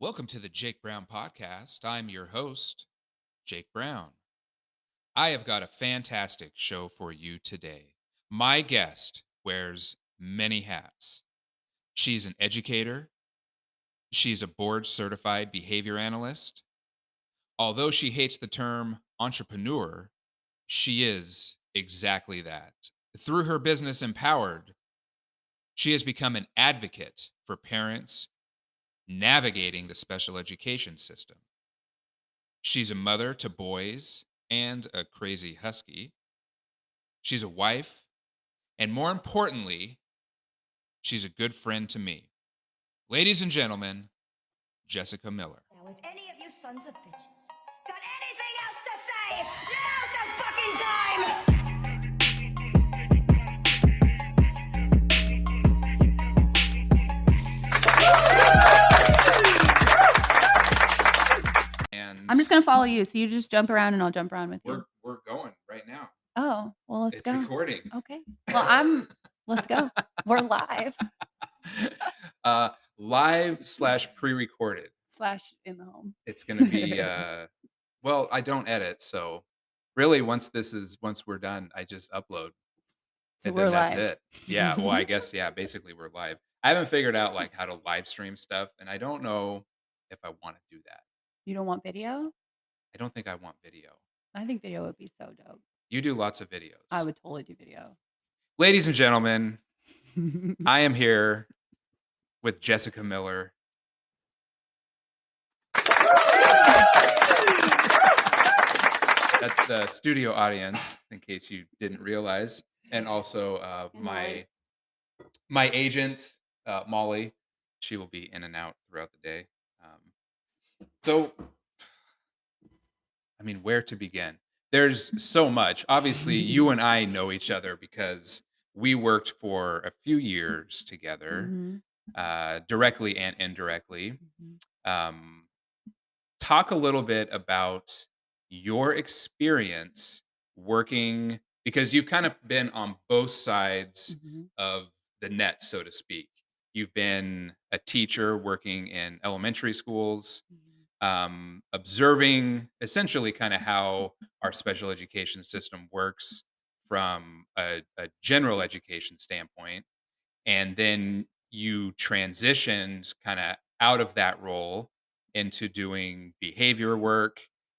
Welcome to the Jake Brown Podcast. I'm your host, Jake Brown. I have got a fantastic show for you today. My guest wears many hats. She's an educator, she's a board certified behavior analyst. Although she hates the term entrepreneur, she is exactly that. Through her business Empowered, she has become an advocate for parents navigating the special education system. She's a mother to boys and a crazy husky. She's a wife. And more importantly, she's a good friend to me. Ladies and gentlemen, Jessica Miller. Now, if any of you sons of bitches got anything else to say, now's the fucking time! And I'm just gonna follow you, so you just jump around and I'll jump around with you. we're going right now. Oh, well, let's It's go. recording. Okay. Well, let's go. We're live Live slash pre-recorded. / in the home. It's gonna be well, I don't edit, so really once we're done, I just upload. So And we're then that's live. it. Yeah, well, I guess, yeah, basically we're live. I haven't figured out, like, how to live stream stuff, and I don't know if I wanna do that. You don't want video? I don't think I want video. I think video would be so dope. You do lots of I videos. would totally do video. Ladies and gentlemen, I am here with Jessica Miller. That's the studio audience, in case you didn't realize, and also, my agent, Molly. She will be in and out throughout the day. So I mean, where to begin? There's so much. Obviously, you and I know each other because we worked for a few years together, Mhm, directly and indirectly. mhm, Um, Talk a little bit about your experience working because you've kind of been on both sides mhm, of the net, so to speak. You've been a teacher working in elementary schools, mhm, observing essentially kind of how our special education system works from a general education standpoint. And then you transitioned kind of out of that role into doing behavior work.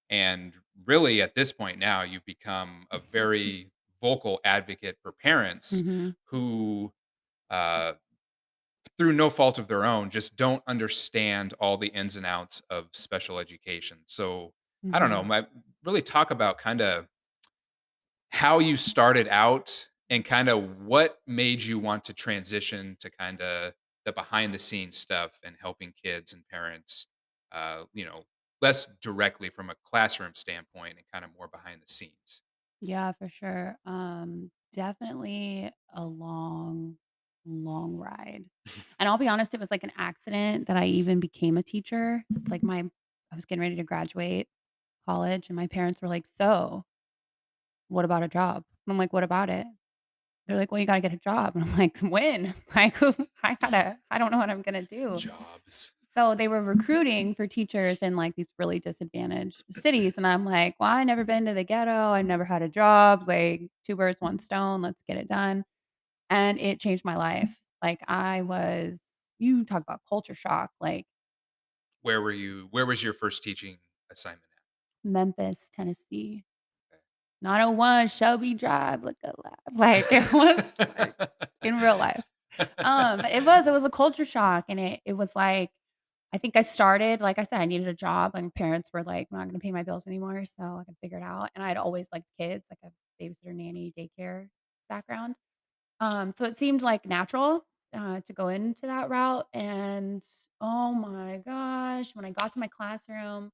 And really, at this point now, you've become a very vocal advocate for parents mhm, who, uh, through no fault of their own, just don't understand all the ins and outs of special education. So I don't know, mhm. really talk about kind of how you started out and kind of what made you want to transition to kind of the behind the scenes stuff and helping kids and parents, uh, you know, less directly from a classroom standpoint and kind of more behind the scenes. Yeah, for sure. Definitely a long, long ride. And I'll be honest, it was like an accident that I even became a teacher. It's like I was getting ready to graduate college and my parents were like, "So, what about a job?" And I'm like, "What about it?" They're like, "Well, you gotta get a job." And I'm like, "When?" Like, I don't know what I'm gonna do. Jobs. So they were recruiting for teachers in, like, these really disadvantaged cities, and I'm like, "Well, I never been to the ghetto, I never had a job, like, 2 birds, 1 stone, let's get it done." And it changed my life. Like, you talk about culture shock, like, Where were you? Where was your first teaching assignment Memphis, Tennessee, at? 901 Shelby Drive, look alive. Like, it was, like, in real life. Okay. It was a culture shock, and it was like I think I started like I said, I needed a job, and parents were like, "We're not gonna pay my bills anymore," so I could figure it out, and I'd always liked kids, like a babysitter, nanny, daycare background. So it seemed like natural, to go into that route, and oh my gosh, when I got to my classroom,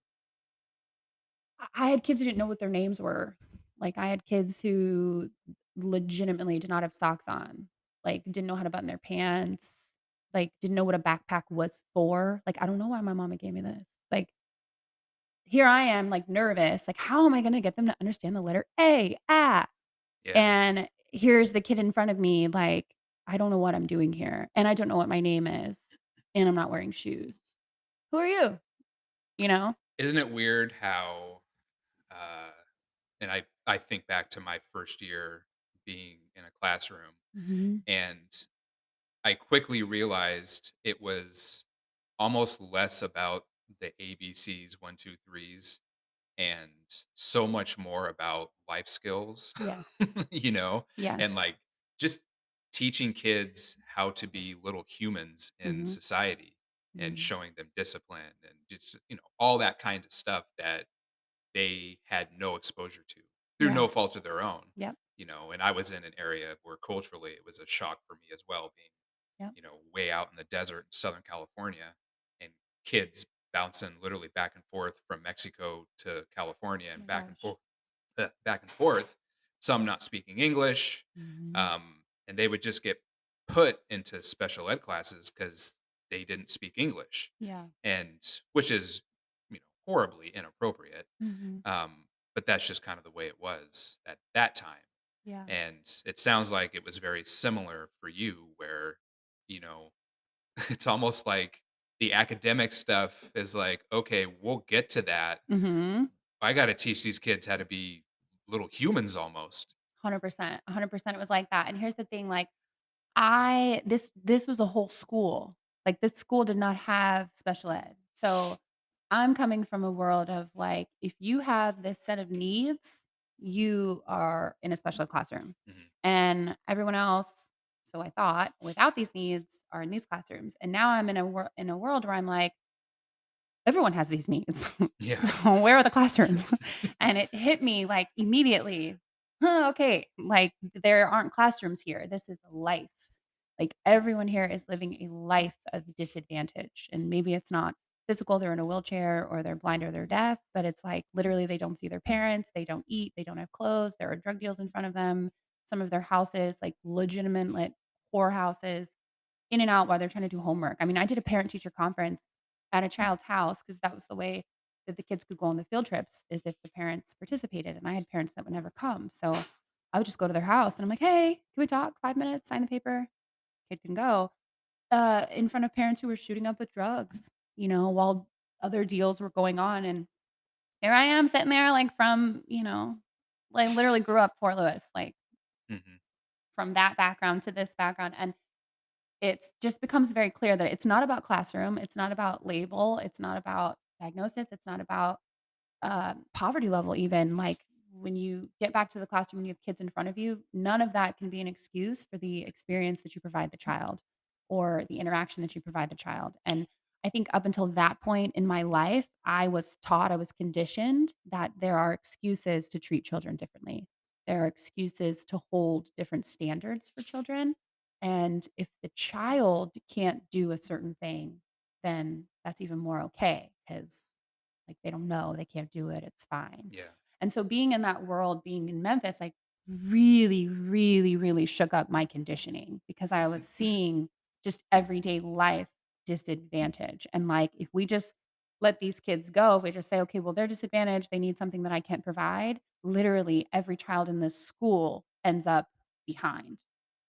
I had kids who didn't know what their names were. Like, I had kids who legitimately did not have socks on, like, didn't know how to button their pants, like, didn't know what a backpack was for. Like, I don't know why my mama gave me this. Like, here I am, like, nervous, like, how am I gonna get them to understand the letter A? Ah, Yeah. and here's the kid in front of me, like, I don't know what I'm doing here, and I don't know what my name is, and I'm not wearing shoes. Who are you? You know? Isn't it weird how, uh, and I think back to my first year being in a classroom, Mhm. and I quickly realized it was almost less about the ABCs, one, two, threes, and so much more about life skills, Yes. you know, and Yes. like just teaching kids how to be little humans in Mhm. society and Mhm. showing them discipline and just, all that kind of stuff that they had no exposure to through Yeah. no fault of their own, Yep. and I was in an area where culturally it was a shock for me as well, being, Yep. way out in the desert in Southern California and kids bouncing literally back and forth from Mexico to California Oh and my gosh. back and forth, some not speaking English, Mhm. and they would just get put into special ed classes because they didn't speak English, Yeah. and which is, horribly inappropriate. Mhm. Um, but that's just kind of the way it was at that time. Yeah. And it sounds like it was very similar for you, where, you know, it's almost like the academic stuff is like, okay, we'll get to that. Mhm. I got to teach these kids how to be little humans almost. 100%. 100% it was like that, and here's the thing, like, I this was a whole school. Like, this school did not have special ed. So, I'm coming from a world of, like, if you have this set of needs, you are in a special ed classroom. Hmm. And everyone else, so I thought, without these needs are in these classrooms. And now I'm in a world where I'm like, everyone has these needs. Yeah. So where are the classrooms? And it hit me like immediately. Huh, okay, like there aren't classrooms here. This is life. Like everyone here is living a life of disadvantage. And maybe it's not physical, they're in a wheelchair or they're blind or they're deaf, but it's like literally they don't see their parents, they don't eat, they don't have clothes, there are drug deals in front of them. Some of their houses, like legitimate lit whorehouses in and out while they're trying to do homework. I mean, I did a parent teacher conference at a child's house because that was the way that the kids could go on the field trips is if the parents participated, and I had parents that would never come. So, I would just go to their house and I'm like, "Hey, can we talk 5 minutes? Sign the paper." Kid can go. In front of parents who were shooting up with drugs, while other deals were going on, and here I am sitting there like like literally grew up Fort Lewis, like Hmm. from that background to this background, and it's just becomes very clear that it's not about classroom, it's not about label, it's not about diagnosis, it's not about, poverty level even, like, when you get back to the classroom and you have kids in front of you, none of that can be an excuse for the experience that you provide the child or the interaction that you provide the child, and I think up until that point in my life, I was taught, I was conditioned that there are excuses to treat children differently. There are excuses to hold different standards for children, and if the child can't do a certain thing, then that's even more okay because, like, they don't know, they can't do it, it's fine. Yeah. And so being in that world, being in Memphis, like, really, really, really shook up my conditioning because I was seeing just everyday life disadvantage. And, like, if we just let these kids go, if we just say, "Okay, well, they're disadvantaged, they need something that I can't provide," literally every child in this school ends up behind.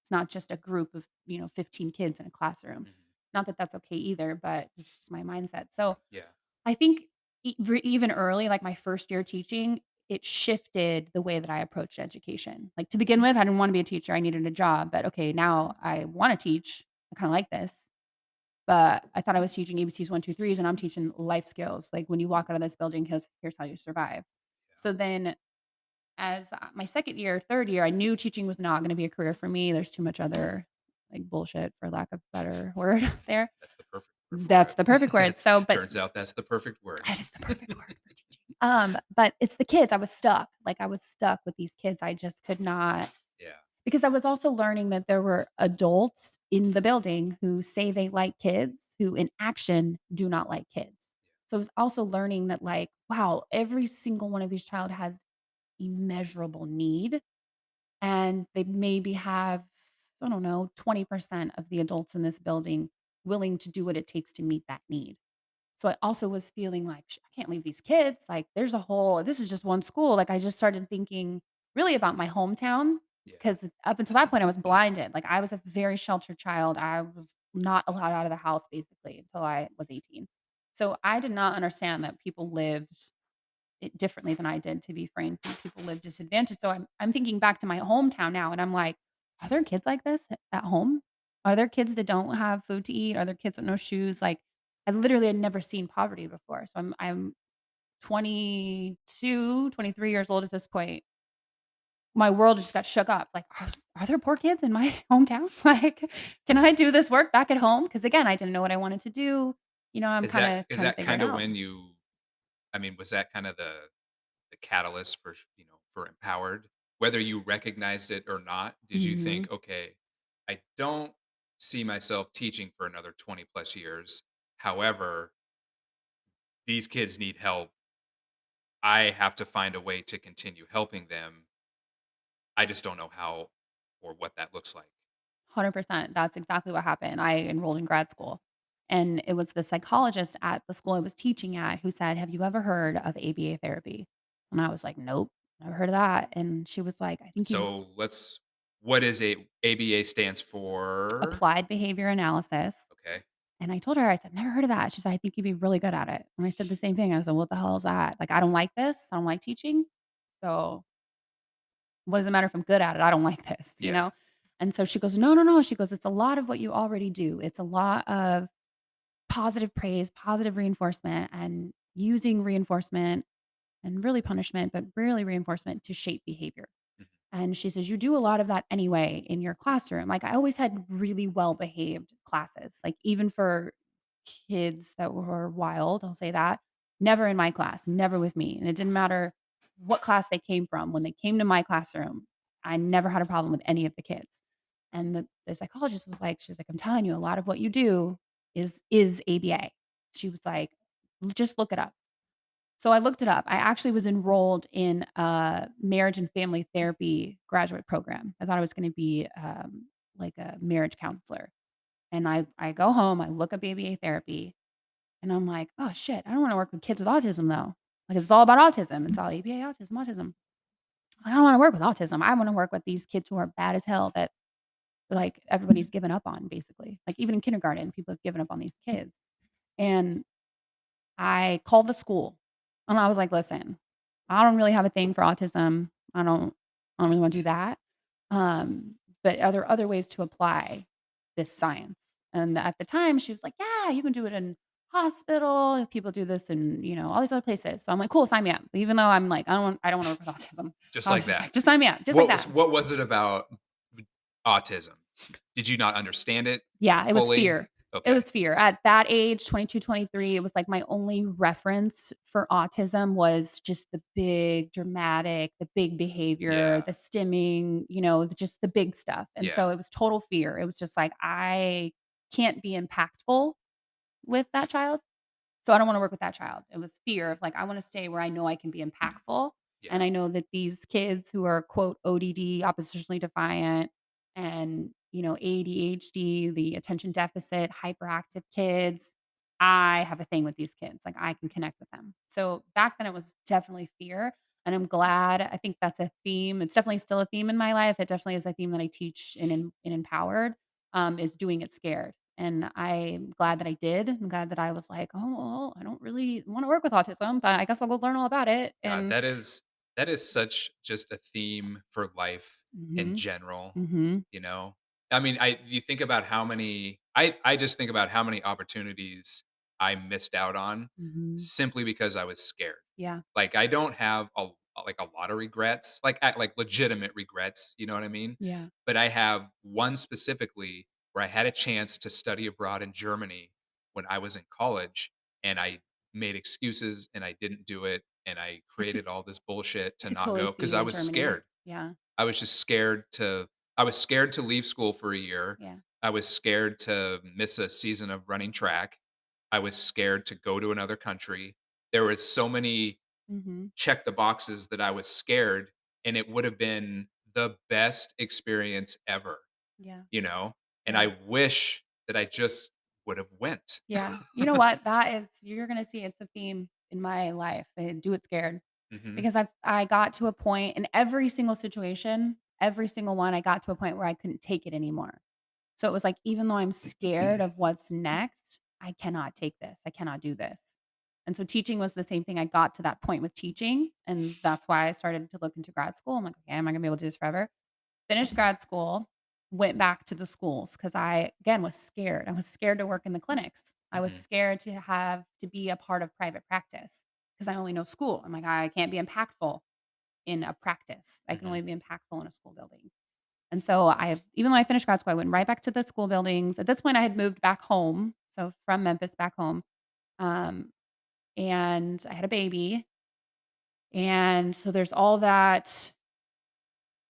It's not just a group of, 15 kids in a classroom. Hmm. Not that that's okay either, but it's just my mindset. So, Yeah. I think even early, like my first year teaching, it shifted the way that I approached education. Like, to begin with, I didn't wanna be a teacher, I needed a job, but okay, now I wanna teach, I kinda like this, but I thought I was teaching ABCs, 1, 2, 3s, and I'm teaching life skills. Like, when you walk out of this building, here's how you survive. So then as, my 2nd year, 3rd year, I knew teaching was not gonna be a career for me. There's too much other, like, bullshit, for lack of better word there. That's the perfect word for That's the perfect word. it. So, but Turns out that's the perfect word. that is the perfect word for teaching. But it's the kids. I was stuck. Like, I was stuck with these kids. I just could not Yeah. because I was also learning that there were adults in the building who say they like kids, who in action do not like kids. So I was also learning that, like, wow, every single one of these child has immeasurable need, and they maybe have, I don't know, 20% of the adults in this building willing to do what it takes to meet that need. So I also was feeling like, I can't leave these kids, like, this is just one school." Like, I just started thinking really about my hometown Yeah. because up until that point, I was blinded. Like, I was a very sheltered child. I was not allowed out of the house basically until I was 18. So I did not understand that people lived it differently than I did, to be frank, and people live disadvantaged. So I'm thinking back to my hometown now, and I'm like, "Are there kids like this at home? Are there kids that don't have food to eat? Are there kids with no shoes?" Like, I literally had never seen poverty before. So I'm 22, 23 years old at this point. My world just got shook up. Like, are there poor kids in my hometown? Like, can I do this work back at home? Because again, I didn't know what I wanted to do. I'm kinda Is trying to that figure it kinda out. when you I mean, was that kind of the catalyst for, for Empowered? Whether you recognized it or not, did you Mhm. think, "Okay, I don't see myself teaching for another 20 plus years. However, these kids need help. I have to find a way to continue helping them. I just don't know how or what that looks like." 100%. That's exactly what happened. I enrolled in grad school, and it was the psychologist at the school I was teaching at who said, "Have you ever heard of ABA therapy?" And I was like, "Nope, never heard of that." And she was like, "I think you So, what is a ABA stands for? applied behavior analysis." Okay. And I told her, I said, "Never heard of that." She said, "I think you'd be really good at it." And I said the same thing. I said, "What the hell is that? Like, I don't like this. I don't like teaching. So what does it matter if I'm good at it? I don't like this, you Yeah. know?" And so she goes, "No, no, no." She goes, "It's a lot of what you already do. It's a lot of positive praise, positive reinforcement, and using reinforcement and really punishment, but really reinforcement to shape behavior." Mhm. And she says, "You do a lot of that anyway in your classroom." Like, I always had really well-behaved classes, like, even for kids that were wild, I'll say that. Never in my class, never with me, and it didn't matter what class they came from. When they came to my classroom, I never had a problem with any of the kids. And the psychologist was like, she's like, "I'm telling you, a lot of what you do is ABA." She was like, Just look it up." So I looked it up. I actually was enrolled in a marriage and family therapy graduate program. I thought I was gonna be, like a marriage counselor. And I go home, I look up ABA therapy, and I'm like, "Oh, shit, I don't wanna work with kids with autism, though." Like, it's all about autism. It's all ABA, autism, autism. I don't wanna work with autism. I wanna work with these kids who are bad as hell that, like, everybody's given up on, basically. Like, even in kindergarten, people have given up on these kids. And I called the school, and I was like, "Listen, I don't really have a thing for autism. I don't really wanna do that. But are there other ways to apply this science?" And at the time, she was like, "Yeah, you can do it in hospital. People do this in, all these other places." So I'm like, "Cool, sign me up." Even though I'm like, I don't wanna work with autism. Just I like was just like, that. "Just sign me up," just like that. What was it about autism? Did you not understand it Yeah, it was fully? fear. It Okay. was fear. At that age, 22, 23, it was like my only reference for autism was just the big dramatic, the big behavior, Yeah. the stimming, just the big stuff. And Yeah. so it was total fear. It was just like, I can't be impactful with that child. So I don't wanna work with that child. It was fear of, like, I wanna stay where I know I can be impactful, Yeah. and I know that these kids who are, quote, "ODD, oppositionally defiant," and, ADHD, the attention deficit, hyperactive kids, I have a thing with these kids, like, I can connect with them. So back then, it was definitely fear, and I'm glad. I think that's a theme. It's definitely still a theme in my life. It definitely is a theme that I teach in Empowered, is doing it scared. And I'm glad that I did. I'm glad that I was like, "Oh, well, I don't really wanna work with autism, but I guess I'll go learn all about it." God, And that is such just a theme for life in Mhm, general, mhm, you know? I mean, I you think about how many I just think about how many opportunities I missed out on mhm. simply because I was scared. Yeah, Like, I don't have like, a lot of regrets, like, legitimate regrets, you know what I mean? yeah. But I have one specifically where I had a chance to study abroad in Germany when I was in college, and I made excuses, and I didn't do it, and I I could created all this bullshit I to could not totally go see because you I in was Germany. scared. Yeah, I was just scared to leave school for a year. yeah. I was scared to miss a season of running track. I was scared to go to another country. There was so many Mhm. check the boxes that I was scared, and it would have been the best experience ever, Yeah, you know? And yeah, I wish that I just would have went. yeah. You know what? That is you're gonna see it's a theme in my life, do it scared. Mhm. Because I got to a point in every single situation, every single one, I got to a point where I couldn't take it anymore. So it was like, even though I'm scared of what's next, I cannot take this. I cannot do this. And so teaching was the same thing. I got to that point with teaching, and that's why I started to look into grad school. I'm like, "Okay, am I gonna be able to do this forever?" Finished grad school, went back to the schools because I, again, was scared. I was scared to work in the clinics. I was Mhm. scared to have to be a part of private practice because I only know school. I'm like, "I can't be impactful in a practice. I can Mhm. only be impactful in a school building." And so I, even though I finished grad school, I went right back to the school buildings. At this point, I had moved back home, so from Memphis back home, um, and I had a baby, and so there's all that,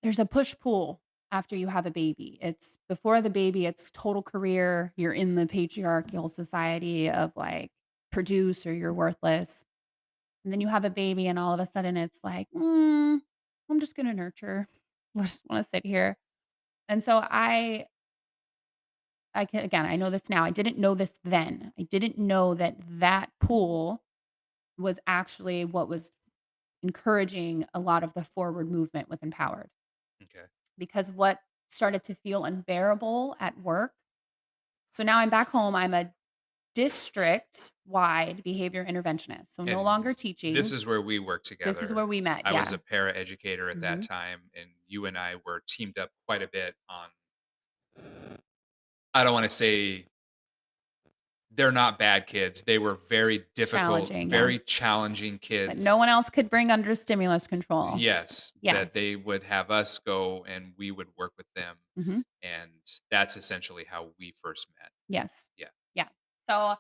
there's a push-pull after you have a baby. It's before the baby, it's total career, you're in the patriarchal society of, like, produce or you're worthless, and then you have a baby, and all of a sudden it's like, I'm just gonna nurture. I just wanna sit here." And so I can, again, I know this now. I didn't know this then. I didn't know that that pool was actually what was encouraging a lot of the forward movement with Empowered. Okay. Because what started to feel unbearable at work, so now I'm back home, I'm a district-wide behavior interventionist, so no And longer this teaching. is where we work This is together. where we met, I was yeah. a para educator at that Mhm. time, and you and I were teamed up quite a bit on, I don't wanna say they're not bad kids. They were very difficult, Challenging, yeah. very challenging That no kids. one else could bring under stimulus control. Yes, that Yes. they would have us go and we would work with them, Mhm. and that's essentially how we first met. Yes. Yeah. Yeah. So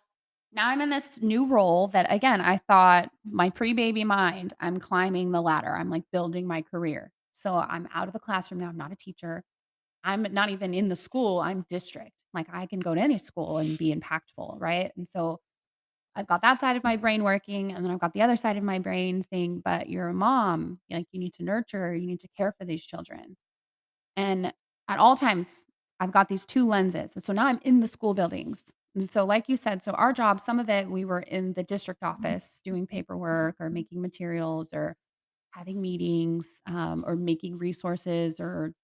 now I'm in this new role that, again, I thought my pre-baby mind, I'm climbing the ladder. I'm like building my career. So I'm out of the classroom now. I'm not a teacher. I'm not even in the school. I'm district. Like I can go to any school and be impactful, right? And so I've got that side of my brain working, and then I've got the other side of my brain saying, "But you're a mom. Like you need to nurture. You need to care for these children." And at all times, I've got these 2 lenses, and so now I'm in the school buildings. And so like you said, so our job, some of it, we were in the district office doing paperwork or making materials or having meetings, or making resources or,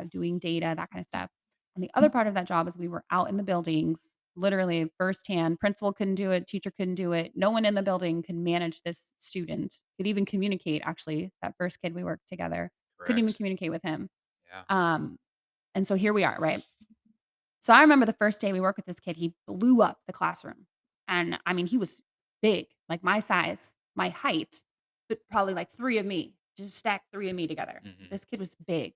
doing data, that kind of stuff. And the other part of that job is we were out in the buildings, literally firsthand. Principal couldn't do it, teacher couldn't do it. No one in the building could manage this student, could even communicate, actually, that first kid we worked together, couldn't even Correct. communicate with him. Yeah. Um, and so here we are, right? So I remember the first day we worked with this kid, he blew up the classroom. And I mean, he was big, like my size, my height, but probably like 3 of me, just stacked 3 of me together. Mhm. This kid was big.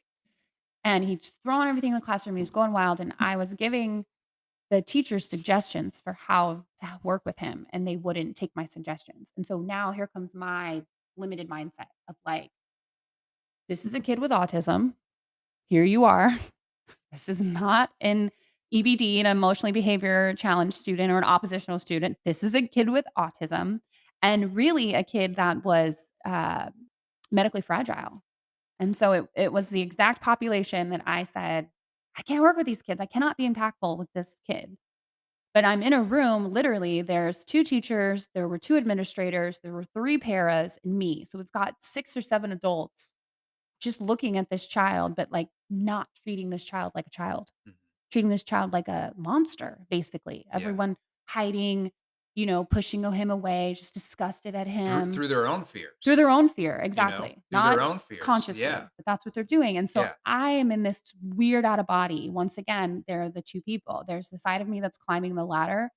And he's throwing everything in the classroom, he's going wild, and I was giving the teachers suggestions for how to work with him, and they wouldn't take my suggestions. And so now here comes my limited mindset of like, this is a kid with autism. Here you are. This is not an EBD, an emotionally behavior challenged student or an oppositional student. This is a kid with autism and really a kid that was medically fragile. And so it was the exact population that I said, I can't work with these kids. I cannot be impactful with this kid. But I'm in a room, literally, there's 2 teachers, there were 2 administrators, there were 3 paras, and me. So we've got 6 or 7 adults just looking at this child, but like not treating this child like a child, Mhm. treating this child like a monster, basically. Yeah. Everyone hiding, pushing him away, just disgusted at him Through their own through fears, their own fear, exactly. through their Not own fears. Yeah. consciously, but that's what they're doing. And so Yeah. I am in this weird out of body. Once again, there are the 2 people. There's the side of me that's climbing the ladder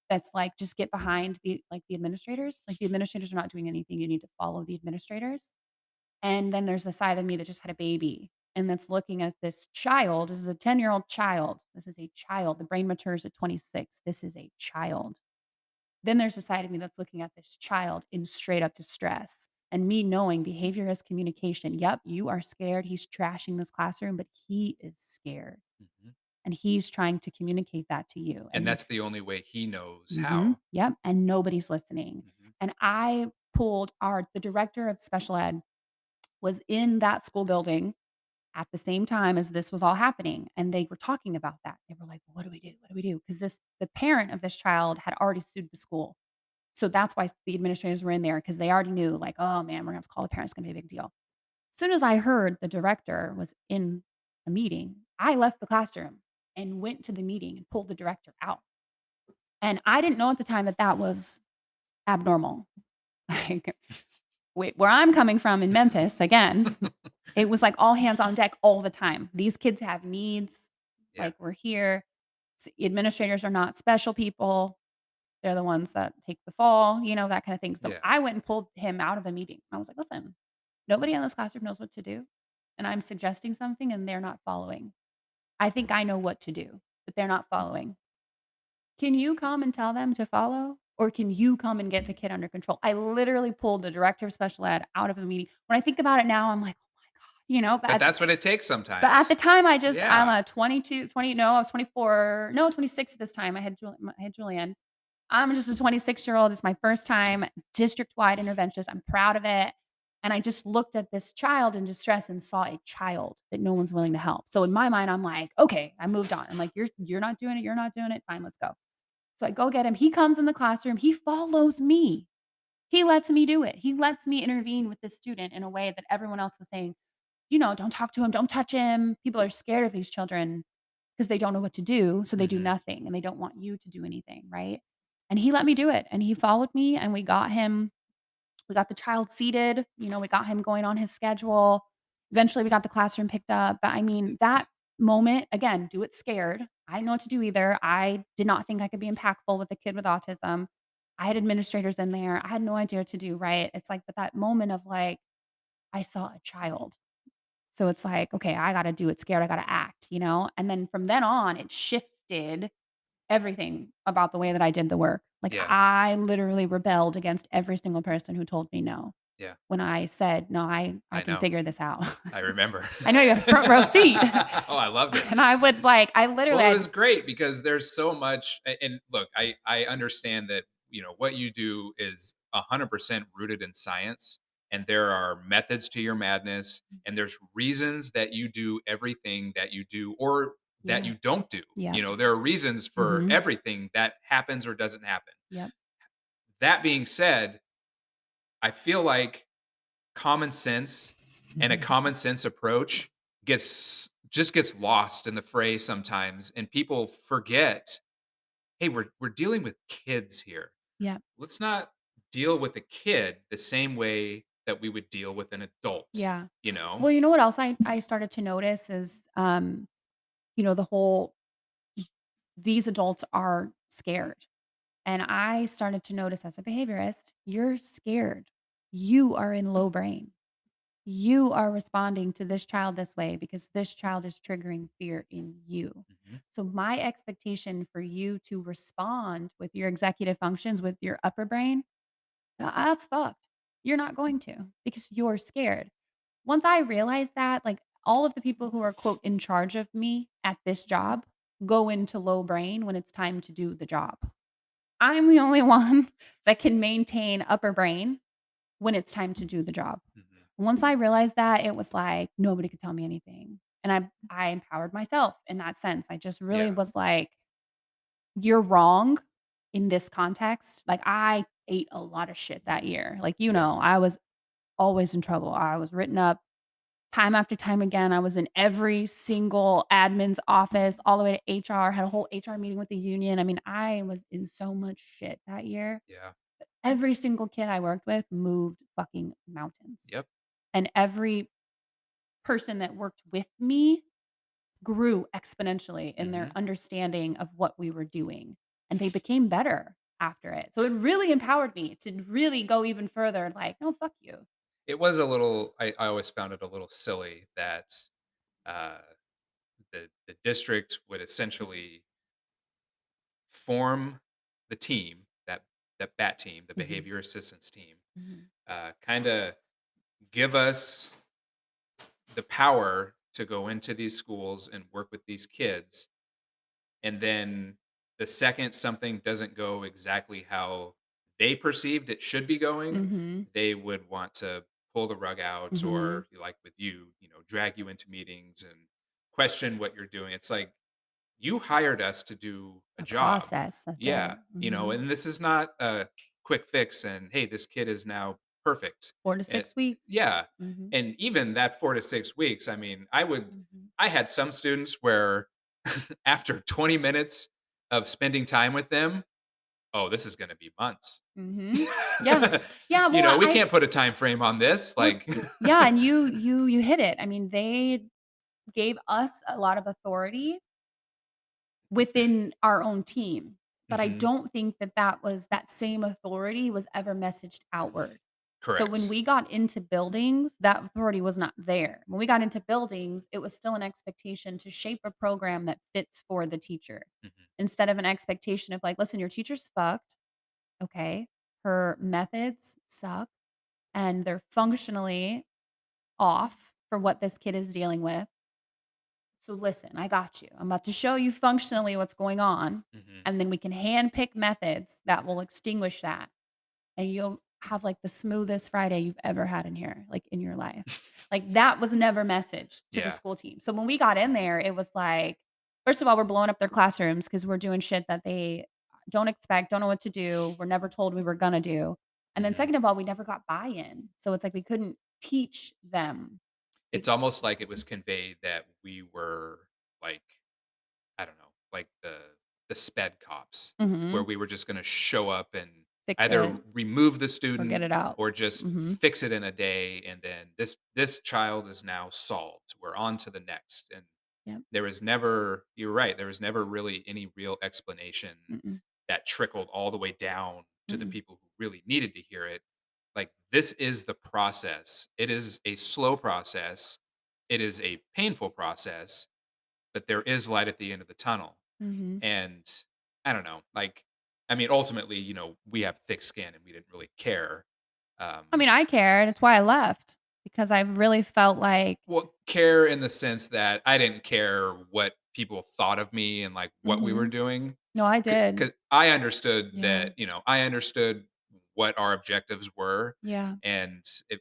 that's like, just get behind the administrators. Like the administrators are not doing anything. You need to follow the administrators. And then there's the side of me that just had a baby and that's looking at this child. This is a 10-year-old child. This is a child. The brain matures at 26. This is a child. Then there's a side of me that's looking at this child in straight up distress. And me knowing behavior is communication. Yep, you are scared. He's trashing this classroom, but he is scared. Mhm. And he's trying to communicate that to you. And that's the only way he knows Mhm, how. yep, and nobody's listening. Mhm. And I pulled our the director of special ed was in that school building at the same time as this was all happening, and they were talking about that. They were like, "What do we do? What do we do?" Because the parent of this child had already sued the school. So that's why the administrators were in there because they already knew like, "Oh, man, we're gonna have to call the parents, it's gonna be a big deal." As soon as I heard the director was in a meeting, I left the classroom and went to the meeting and pulled the director out. And I didn't know at the time that that was abnormal. Like, where I'm coming from in Memphis, again, it was like all hands on deck all the time. These kids have needs, Yeah. like, we're here. Administrators are not special people. They're the ones that take the fall, that kinda thing. So Yeah. I went and pulled him out of a meeting. I was like, "Listen, nobody in this classroom knows what to do, and I'm suggesting something and they're not following. I think I know what to do, but they're not following. Can you come and tell them to follow, or can you come and get the kid under control?" I literally pulled the director of special ed out of a meeting. When I think about it now, I'm like, "Oh my god," but But that's what it takes at the sometimes. time, I'm Yeah. a 22, 20. No, I was 24, no, 26 at this time. I had Julian. I'm just a 26-year-old. It's my first time district-wide interventionist. I'm proud of it, and I just looked at this child in distress and saw a child that no one's willing to help. So in my mind, I'm like, "Okay," I moved on. I'm like, You're not doing it, you're not doing it. Fine, let's go." So I go get him. He comes in the classroom. He follows me. He lets me do it. He lets me intervene with this student in a way that everyone else was saying, "Don't talk to him, don't touch him." People are scared of these children because they don't know what to do, so they do Mhm. nothing, and they don't want you to do anything, right? And he let me do it, and he followed me, and we got the child seated, we got him going on his schedule. Eventually, we got the classroom picked up, but I mean, that moment, again, do it scared. I didn't know what to do either. I did not think I could be impactful with a kid with autism. I had administrators in there. I had no idea what to do, right? It's like, but that moment of like, I saw a child. So it's like, okay, I gotta do it scared. I gotta act, And then from then on, it shifted everything about the way that I did the work. Like, Yeah. I literally rebelled against every single person who told me no. Yeah. When I said, "No, I I can know. figure this out." I remember. I know you had a front row seat. Oh, I loved it. And I would like I literally Well, it I'd was great because there's so much and look, I understand that, what you do is 100% rooted in science and there are methods to your madness and there's reasons that you do everything that you do or that Yeah. you don't do. Yep. There are reasons for Mhm. everything that happens or doesn't happen. Yep. That being said, I feel like common sense and a common sense approach gets lost in the fray sometimes and people forget, hey, we're dealing with kids here. Yep. Let's not deal with a kid the same way that we would deal with an adult, Yeah. you know? Well, you know what else I started to notice is, the whole these adults are scared. And I started to notice as a behaviorist, you're scared. You are in low brain. You are responding to this child this way because this child is triggering fear in you. Mhm. So, my expectation for you to respond with your executive functions with your upper brain, that's fucked. You're not going to because you're scared. Once I realized that, like all of the people who are, quote, in charge of me at this job go into low brain when it's time to do the job. I'm the only one that can maintain upper brain when it's time to do the job. Mhm. Once I realized that, it was like nobody could tell me anything. And I empowered myself in that sense. I just really Yeah. was like, "You're wrong in this context." Like, I ate a lot of shit that year. Like, Yeah. I was always in trouble. I was written up time after time again. I was in every single admin's office, all the way to HR, had a whole HR meeting with the union. I mean, I was in so much shit that year. Yeah. Every single kid I worked with moved fucking mountains. Yep. And every person that worked with me grew exponentially in their Mhm. understanding of what we were doing, and they became better after it. So it really empowered me to really go even further, like, "No, fuck you." It was a little I always found it a little silly that uh the district would essentially form the team, that BAT team, the Mhm, behavior assistance team, mhm, kind of give us the power to go into these schools and work with these kids. And then the second something doesn't go exactly how they perceived it should be going, mhm, they would want to pull the rug out mhm. or like with you, drag you into meetings and question what you're doing. It's like you hired us to do a A job. process, that's Yeah, right. Mhm. and this is not a quick fix and hey, this kid is now perfect. 4 to And 6 weeks. yeah, Mhm, and even that 4 to 6 weeks, I mean, mhm. I had some students where after 20 minutes of spending time with them, oh, this is gonna be months. Mhm. Yeah. Yeah, well, We I can't put a time frame on this, well, like yeah, and you hit it. I mean, they gave us a lot of authority within our own team, but I Mhm. don't think that that same authority was ever messaged outward. So when Correct. we got into buildings, that authority was not there. When we got into buildings, it was still an expectation to shape a program that fits for the teacher, Mhm. instead of an expectation of like, "Listen, your teacher's fucked, okay? Her methods suck, and they're functionally off for what this kid is dealing with. So listen, I got you. I'm about to show you functionally what's going on, Mhm. and then we can handpick methods that will extinguish that, and you'll have, like, the smoothest Friday you've ever had in here, like, in your life. Like, that was never messaged to the Yeah. school team. So when we got in there, it was like, first of all, we're blowing up their classrooms because 'cause we're doing shit that they don't expect, don't know what to do, we're never told we were gonna do. And then Mhm. second of all, we never got buy-in. So it's like we couldn't teach them. It's almost like it was conveyed that we were, like, I don't know, like the sped cops, where Mhm. we were just gonna show up and Fix it, either remove the or get student it out. or just Mhm. fix it in a day, and then this child is now solved. We're on to the next, and Yep. there was never you're right, there was never really any real explanation Mm-mm. that trickled all the way down to the Mm-mm. people who really needed to hear it. Like, this is the process. It is a slow process. It is a painful process, but there is light at the end of the tunnel. Mhm. And I don't know, like, I mean, ultimately, we have thick skin and we didn't really care. I Um, mean, I cared, it's why I left, because I really felt like well, care in the sense that I didn't care what people thought of me and like what we were mhm. doing. No, I did. Because I understood Yeah. that, I understood what our objectives were. Yeah. And if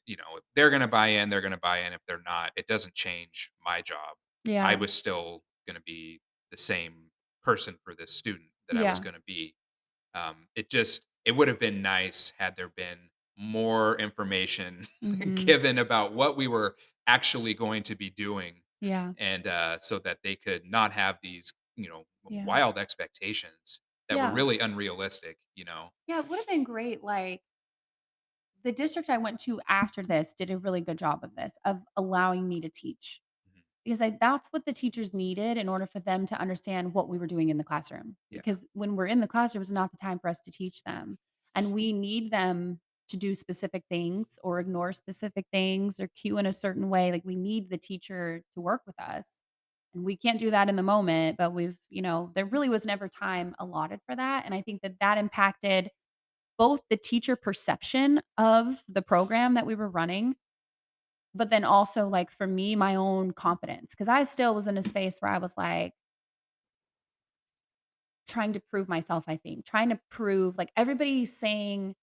they're going to buy in, they're going to buy in. If they're not, it doesn't change my job. I Yeah. was still going to be the same person for this student that I was Yeah. going to be. It would have been nice had there been more information Mhm. given about what we were actually going to be doing, Yeah. and so that they could not have these Yeah. wild expectations that were Yeah. really unrealistic. Yeah, it would've been great, like, the district I went to after this did a really good job of this, of allowing me to teach. Mhm. Because that's what the teachers needed in order for them to understand what we were doing in the classroom. Yeah. Because when we're in the classroom, it's not the time for us to teach them. And we need them to do specific things or ignore specific things or cue in a certain way. Like we need the teacher to work with us. And we can't do that in the moment, but there really was never time allotted for that. And I think that that impacted both the teacher perception of the program that we were running, but then also, like, for me, my own confidence, because I still was in a space where I was, like, trying to prove myself, I think, trying to prove like, everybody saying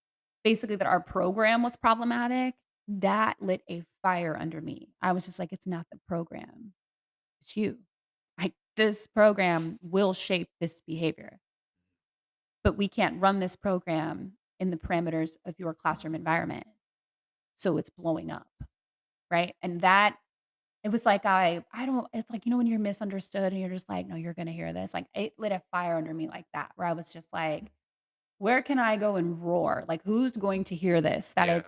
basically that our program was problematic, that lit a fire under me. I was just like, "It's not the program, it's you. Like, this program will shape this behavior, but we can't run this program in the parameters of your classroom environment, so it's blowing up." Right? And that it was like I don't it's like, when you're misunderstood and you're just like, "No, you're gonna hear this." Like, it lit a fire under me like that, where I was just like, "Where can I go and roar? Like, who's going to hear this?" That Yeah.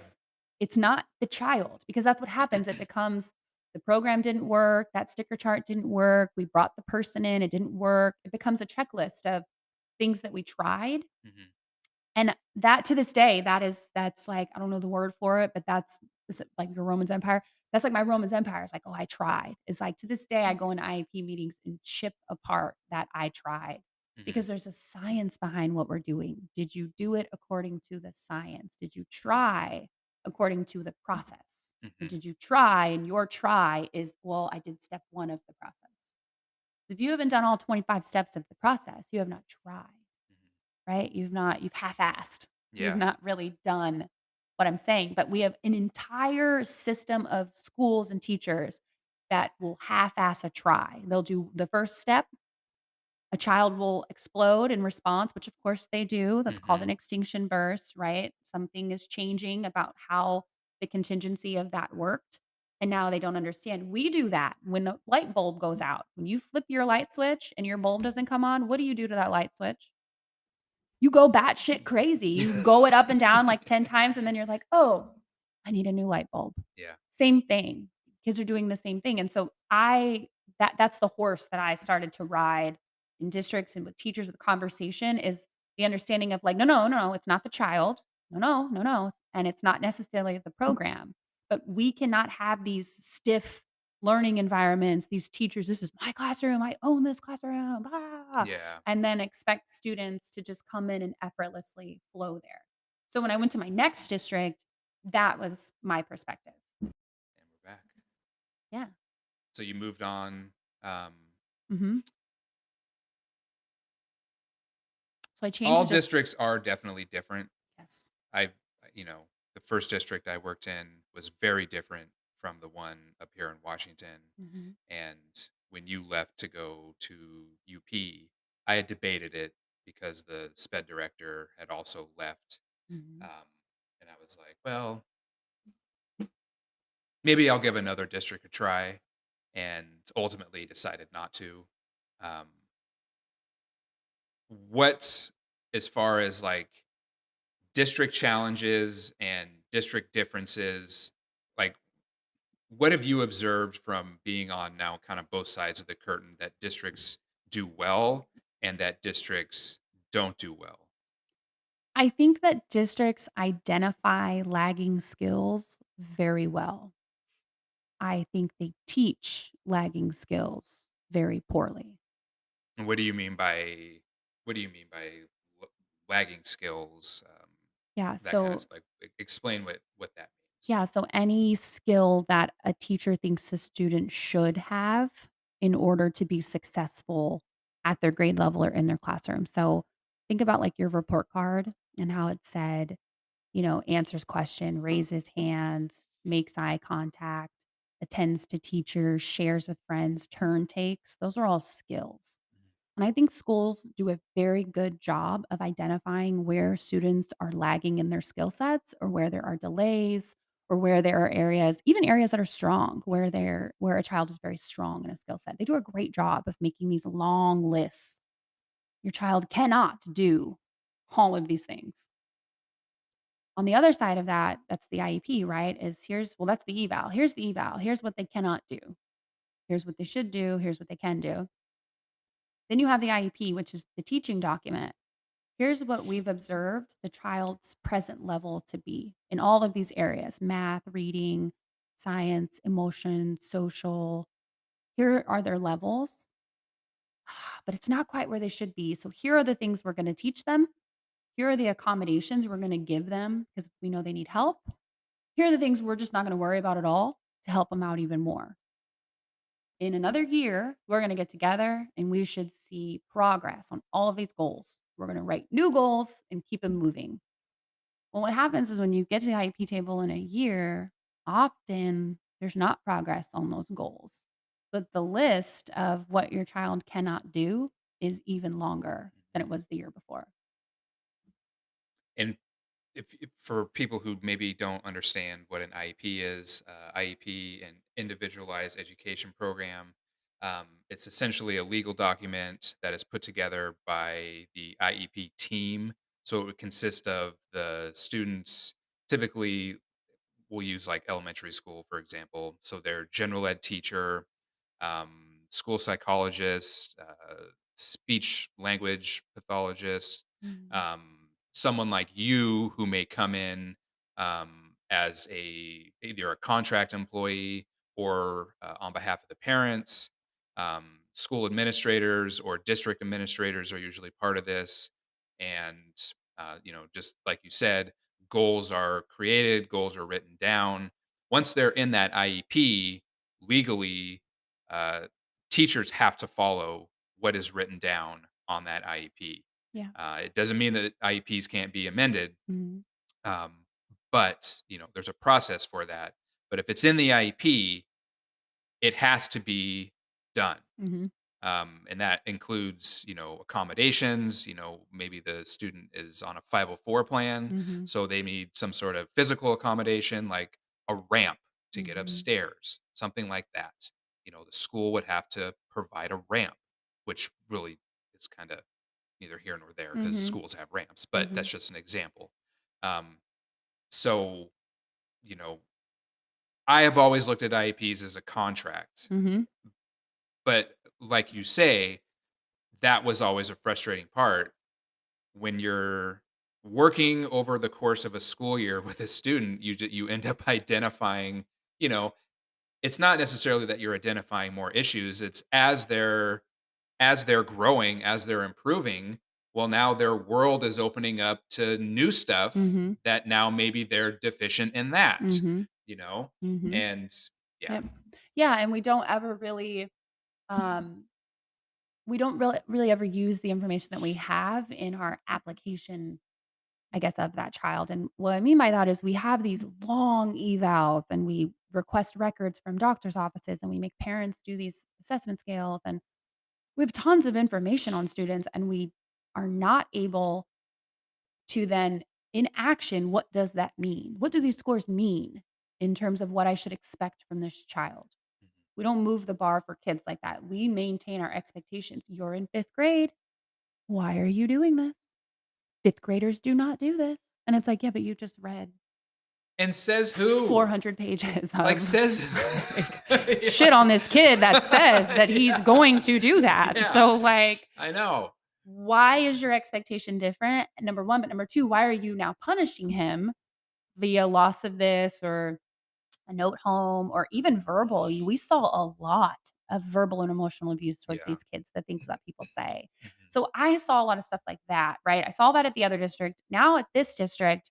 it's not the child, because that's what happens. It becomes the program didn't work, that sticker chart didn't work, we brought the person in, it didn't work. It becomes a checklist of things that we tried, Mhm. and that to this day, that's like, I don't know the word for it, but that's is it like your Roman's Empire? That's like my Roman's Empire. It's like, "Oh, I tried." It's like to this day, I go into IEP meetings and chip apart that I tried, Mhm. because there's a science behind what we're doing. Did you do it according to the science? Did you try according to the process? Or Mhm. did you try and your try is, "Well, I did step 1 of the process." If you haven't done all 25 steps of the process, you have not tried. Mhm. Right? You've half-assed. You've Yeah. not really done what I'm saying, but we have an entire system of schools and teachers that will half-ass a try. They'll do the first step, a child will explode in response, which of course they do. That's called an Mhm. extinction burst, right? Something is changing about how the contingency of that worked, and now they don't understand. We do that when the light bulb goes out. When you flip your light switch and your bulb doesn't come on, what do you do to that light switch? You go batshit crazy. You go it up and down like 10 times, and then you're like, "Oh, I need a new light bulb." Yeah. Same thing. Kids are doing the same thing, and so that's the horse that I started to ride in districts and with teachers with conversation is the understanding of like, "No, no, no, it's not the child. No, no, no, no, and it's not necessarily the program." But we cannot have these stiff learning environments, these teachers, "This is my classroom. I own this classroom." Yeah. And then expect students to just come in and effortlessly flow there. So when I went to my next district, that was my perspective. And we're back. Yeah. So you moved on. Um, Mhm. So I changed all to just districts are definitely different. yes. I, you know, the first district I worked in was very different from the one up here in Washington. Mhm. And when you left to go to UP, I had debated it because the sped director had also left. Mhm. Um, and I was like, well, maybe I'll give another district a try. And ultimately decided not to. Um, what, as far as like district challenges and district differences, like what have you observed from being on now kind of both sides of the curtain that districts do well and that districts don't do well? I think that districts identify lagging skills very well. I think they teach lagging skills very poorly. And what do you mean by l- lagging skills? Yeah, That kind of so like explain what that means. yeah, so any skill that a teacher thinks a student should have in order to be successful at their grade level or in their classroom. So think about like your report card and how it said, answers question, raises hand, makes eye contact, attends to teachers, shares with friends, turn takes. Those are all skills. And I think schools do a very good job of identifying where students are lagging in their skill sets or where there are delays or where there are areas, even areas that are strong, where a child is very strong in a skill set. They do a great job of making these long lists. Your child cannot do all of these things. On the other side of that, that's the IEP, right? That's the eval. Here's the eval. Here's what they cannot do. Here's what they should do. Here's what they can do. Then you have the IEP, which is the teaching document. Here's what we've observed the child's present level to be in all of these areas: math, reading, science, emotion, social. Here are their levels, but it's not quite where they should be. So here are the things we're going to teach them. Here are the accommodations we're going to give them because we know they need help. Here are the things we're just not going to worry about at all to help them out even more. In another year, we're going to get together and we should see progress on all of these goals. We're going to write new goals and keep them moving. Well, what happens is when you get to the IEP table in a year, often there's not progress on those goals. But the list of what your child cannot do is even longer than it was the year before. And if for people who maybe don't understand what an IEP is, IEP, an individualized education program, it's essentially a legal document that is put together by the IEP team. So it would consist of the students. Typically, we'll use like elementary school, for example. So their general ed teacher, school psychologist, speech language pathologist, Mm, someone like you who may come in as either a contract employee or on behalf of the parents. School administrators or district administrators are usually part of this, and just like you said, goals are created, goals are written down. Once they're in that IEP, legally, uh, teachers have to follow what is written down on that IEP. yeah. It doesn't mean that IEPs can't be amended, Mhm. um, but there's a process for that. But if it's in the IEP, it has to be done. Mhm. And that includes accommodations. Maybe the student is on a 504 plan, Mhm. so they need some sort of physical accommodation like a ramp to get Mhm. upstairs, something like that. The school would have to provide a ramp, which really is kind of neither here nor there because Mhm. schools have ramps, but that's Mhm. just an example. Um, so, you know, I have always looked at IEPs as a contract, Mhm. but like you say, that was always a frustrating part when you're working over the course of a school year with a student. You end up identifying, you know, it's not necessarily that you're identifying more issues. It's as they're growing, as they're improving, well, now their world is opening up to new stuff Mhm. that now maybe they're deficient in that, Mhm. you know? Mhm. And yeah. Yep. Yeah, and um we don't really ever use the information that we have in our application, I guess, of that child. And what I mean by that is we have these long evals and we request records from doctor's offices and we make parents do these assessment scales and we have tons of information on students and we are not able to then in action, what does that mean? What do these scores mean in terms of what I should expect from this child? We don't move the bar for kids like that. We maintain our expectations. You're in 5th grade. Why are you doing this? 5th graders do not do this. And it's like, yeah, but you just read And says who? 400 pages Like, of says like shit yeah. on this kid that says that he's Yeah. going to do that. Yeah. So like, I know. why is your expectation different? Number 1, but number 2, why are you now punishing him via loss of this or a note home or even verbal? We saw a lot of verbal and emotional abuse towards Yeah. these kids, the things that people say. Mhm. So I saw a lot of stuff like that, right? I saw that at the other district. Now at this district,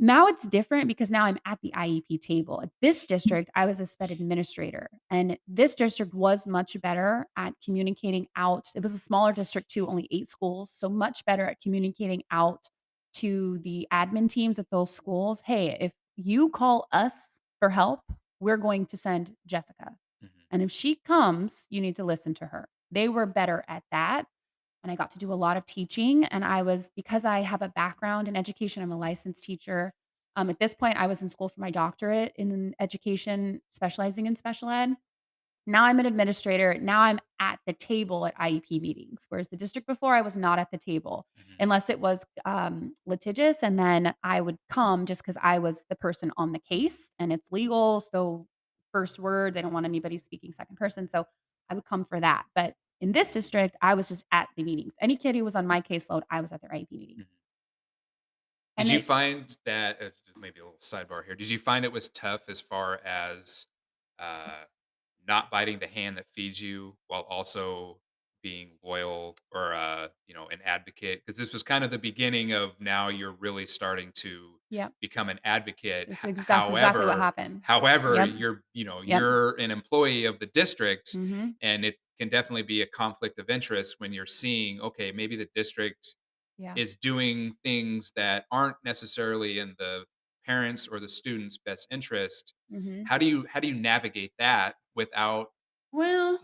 now it's different because now I'm at the IEP table. At this district, I was a sped administrator, and this district was much better at communicating out. It was a smaller district too, only 8 schools, so much better at communicating out to the admin teams at those schools. "Hey, if you call us for help, we're going to send Jessica, Mhm. and if she comes, you need to listen to her." They were better at that, and I got to do a lot of teaching, and I was because I have a background in education, I'm a licensed teacher. At this point, I was in school for my doctorate in education, specializing in special ed. Now I'm an administrator. Now I'm at the table at IEP meetings, whereas the district before, I was not at the table Mhm. unless it was, litigious, and then I would come just because I was the person on the case, and it's legal, so first word, they don't want anybody speaking second person, so I would come for that, but in this district, I was just at the meetings. Any kid who was on my caseload, I was at their IEP meeting, Mhm. Did and you they find that maybe a little sidebar here, did you find it was tough as far as, uh, not biting the hand that feeds you while also being loyal or, an advocate? Because this was kind of the beginning of now you're really starting to Yep, become an advocate. that's exactly what However happened. however, Yep, yep, you're an employee of the district, mhm, and it can definitely be a conflict of interest when you're seeing, okay, maybe the district yeah, is doing things that aren't necessarily in the parents or the student's best interest. mhm. How do you navigate that without Well,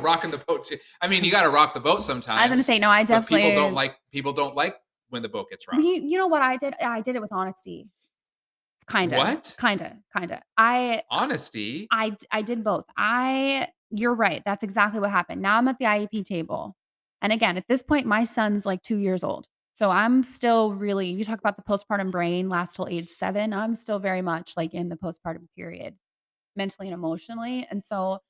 rocking the boat too? I mean, you got to rock the boat I was gonna sometimes, say, no, I but definitely people don't like when the boat gets we rocked. you know what I did? I did it with honesty. Kinda, What? kinda, kinda. I did both. You're right, that's exactly what happened. Now I'm at the IEP table, and again, at this point, my son's, like, 2 years old, so I'm still really you talk about the postpartum brain lasts till age 7, I'm still very much, like, in the postpartum period, mentally and emotionally, and so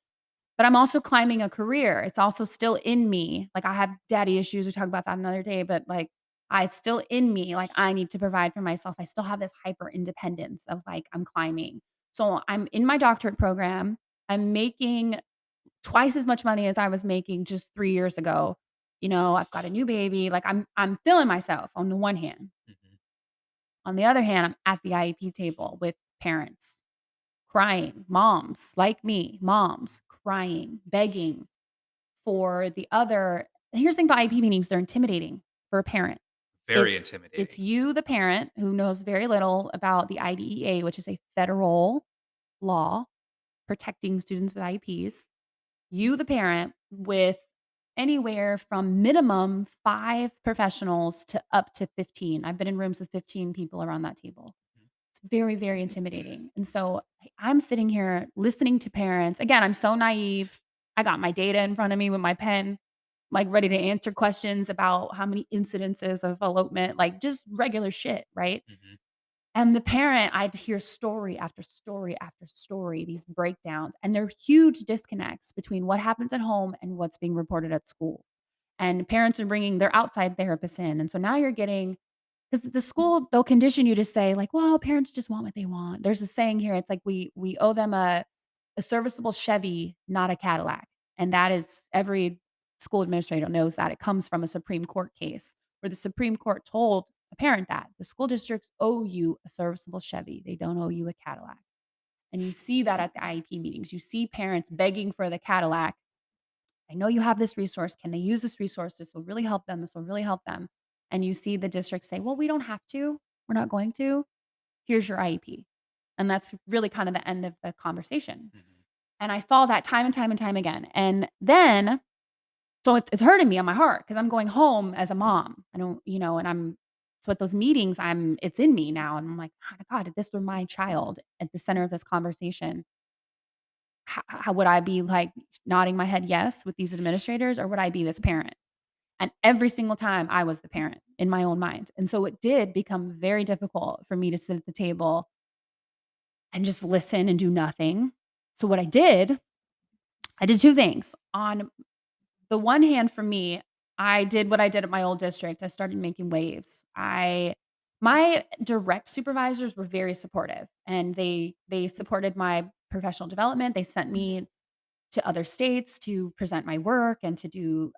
but I'm also climbing a career. It's also still in me. Like, I have daddy issues, we talk about that another day, but, like, it's still in me, like, I need to provide for myself. I still have this hyper independence of, like, I'm climbing. So, I'm in my doctorate program. I'm making twice as much money as I was making just 3 years ago. I've got a new baby. Like, I'm feeling myself on the one hand. Mhm. On the other hand, I'm at the IEP table with parents crying, moms like me, moms crying, begging for the other. Here's the thing about IEP meetings, they're intimidating for a parent. Very It's intimidating. you, the parent, who knows very little about the IDEA, which is a federal law protecting students with IEPs. You, the parent, with anywhere from minimum 5 professionals to up to 15. I've been in rooms with 15 people around that table. It's very, very intimidating, and so I'm sitting here listening to parents. Again, I'm so naive. I got my data in front of me with my pen. like, ready to answer questions about how many incidences of elopement, like, just regular shit, right? Mhm. And the parent, I'd hear story after story after story, these breakdowns, and there are huge disconnects between what happens at home and what's being reported at school. And parents are bringing their outside therapists in, and so now you're getting, 'cause the school, they'll condition you to say, like, "Well, parents just want what they want." There's a saying here, it's like, "We owe them a serviceable Chevy, not a Cadillac." And that is, every school administrator knows that. It comes from a Supreme Court case where the Supreme Court told a parent that, "The school districts owe you a serviceable Chevy. They don't owe you a Cadillac." And you see that at the IEP meetings. You see parents begging for the Cadillac. "I know you have this resource. Can they use this resource? This will really help them. This will really help them." And you see the district say, "Well, we don't have to. We're not going to. Here's your IEP." And that's really kind of the end of the conversation. Mhm. And I saw that time and time and time again. And then, so it's hurting me on my heart because I'm going home as a mom. I don't, and so at those meetings, it's in me now. And I'm like, "Oh my God, if this were my child at the center of this conversation, how would I be like nodding my head yes with these administrators, or would I be this parent?" And every single time I was the parent in my own mind. And so it did become very difficult for me to sit at the table and just listen and do nothing. So what I did 2 things. On the one hand, for me, I did what I did at my old district. I started making waves. My direct supervisors were very supportive, and they supported my professional development. They sent me to other states to present my work and to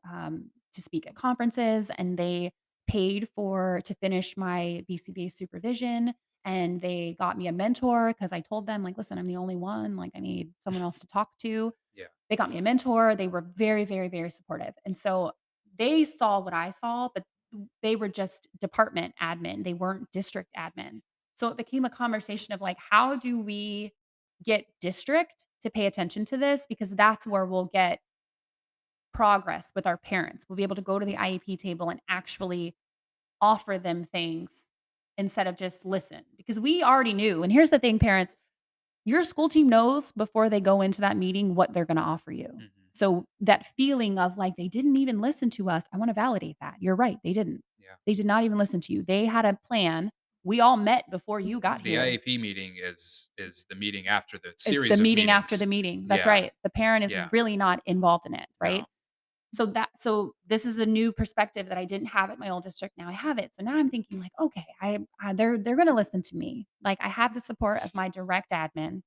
speak at conferences, and they paid for to finish my BCBA supervision, and they got me a mentor because I told them, like, "Listen, I'm the only one, like, I need someone else to talk to." Yeah. They got me a mentor, they were very, very, very supportive, and so they saw what I saw, but they were just department admin, they weren't district admin. So it became a conversation of, like, how do we get district to pay attention to this? Because that's where we'll get progress with our parents. We'll be able to go to the IEP table and actually offer them things instead of just listen, because we already knew. And here's the thing, parents, your school team knows before they go into that meeting what they're gonna offer you. Mhm. So, that feeling of, like, "They didn't even listen to us," I wanna validate that. You're right, they didn't. Yeah. They did not even listen to you. They had a plan. We all met before you got The here. IAP meeting is the meeting after the It's the series of meeting after the meetings. meeting. That's Yeah. right. The parent is Yeah. really not involved in it, right? No. So this is a new perspective that I didn't have at my old district. Now I have it. So now I'm thinking, like, okay, they're gonna listen to me. Like, I have the support of my direct admin,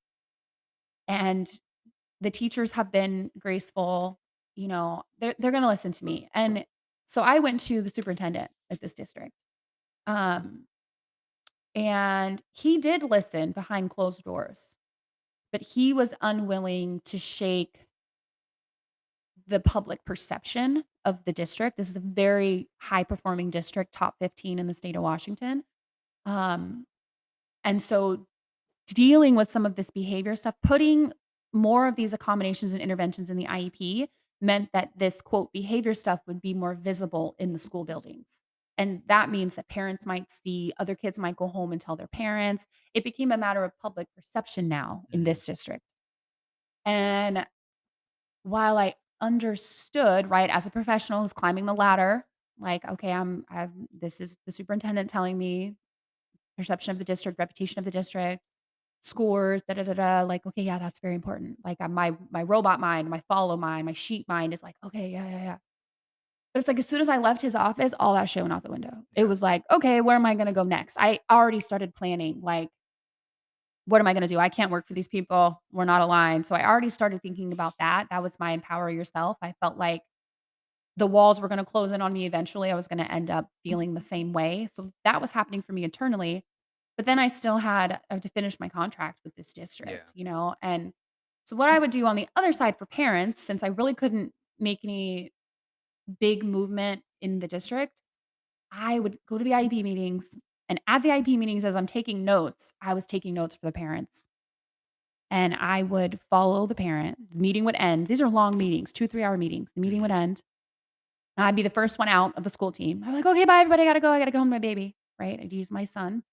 and the teachers have been graceful. They're gonna listen to me. And so I went to the superintendent at this district. Um, and he did listen behind closed doors, but he was unwilling to shake the public perception of the district. This is a very high performing district, top 15 in the state of Washington. Um, and so dealing with some of this behavior stuff, putting more of these accommodations and interventions in the IEP meant that this quote behavior stuff would be more visible in the school buildings. And that means that parents might see, other kids might go home and tell their parents. It became a matter of public perception now in Mhm. this district. And while I understood, right, as a professional who's climbing the ladder, like, okay, this is the superintendent telling me perception of the district, reputation of the district, scores, da da da da. Like, okay, yeah, that's very important. Like, my robot mind, my follow mind, my sheep mind is like, okay, yeah, yeah, yeah. But it's like as soon as I left his office, all that shit went out the window. It Yeah. was like, okay, where am I gonna go next? I already started planning, like, what am I gonna do? I can't work for these people. We're not aligned. So I already started thinking about that. That was my empower yourself. I felt like the walls were gonna close in on me eventually. I was gonna end up feeling the same way. So that was happening for me internally. But then I still had to finish my contract with this Yeah. district, And so what I would do on the other side for parents, since I really couldn't make any big movement in the district, I would go to the IEP meetings. And at the IEP meetings, as I'm taking notes, I was taking notes for the parents. And I would follow the parent. The meeting would end. These are long meetings, 2, 3-hour meetings. The meeting would Mhm. end. And I'd be the first one out of the school team. I'm like, "Okay, bye, everybody. I gotta go. I gotta go home to my baby." Right? I'd use my son.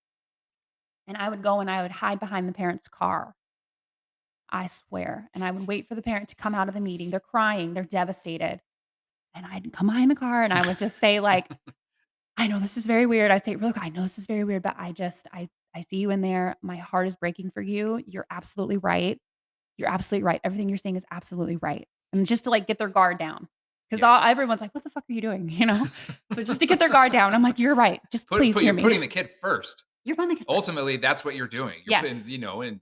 And I would go and I would hide behind the parent's car. I swear. And I would wait for the parent to come out of the meeting. They're crying. They're devastated. And I'd come behind the car and I would just say like, "I know this is very weird." I say it real quick, "I know this is very weird, but I see you in there. My heart is breaking for you. You're absolutely right. You're absolutely right. Everything you're saying is absolutely right." And just to, like, get their guard down, 'cause Yeah. all everyone's like, "What the fuck are you doing?" You know? So just to get their guard down, I'm like, "You're right. Just please hear You're me." putting the kid first. You're putting the kid first. Ultimately, that's what you're doing. You're putting, Yes. in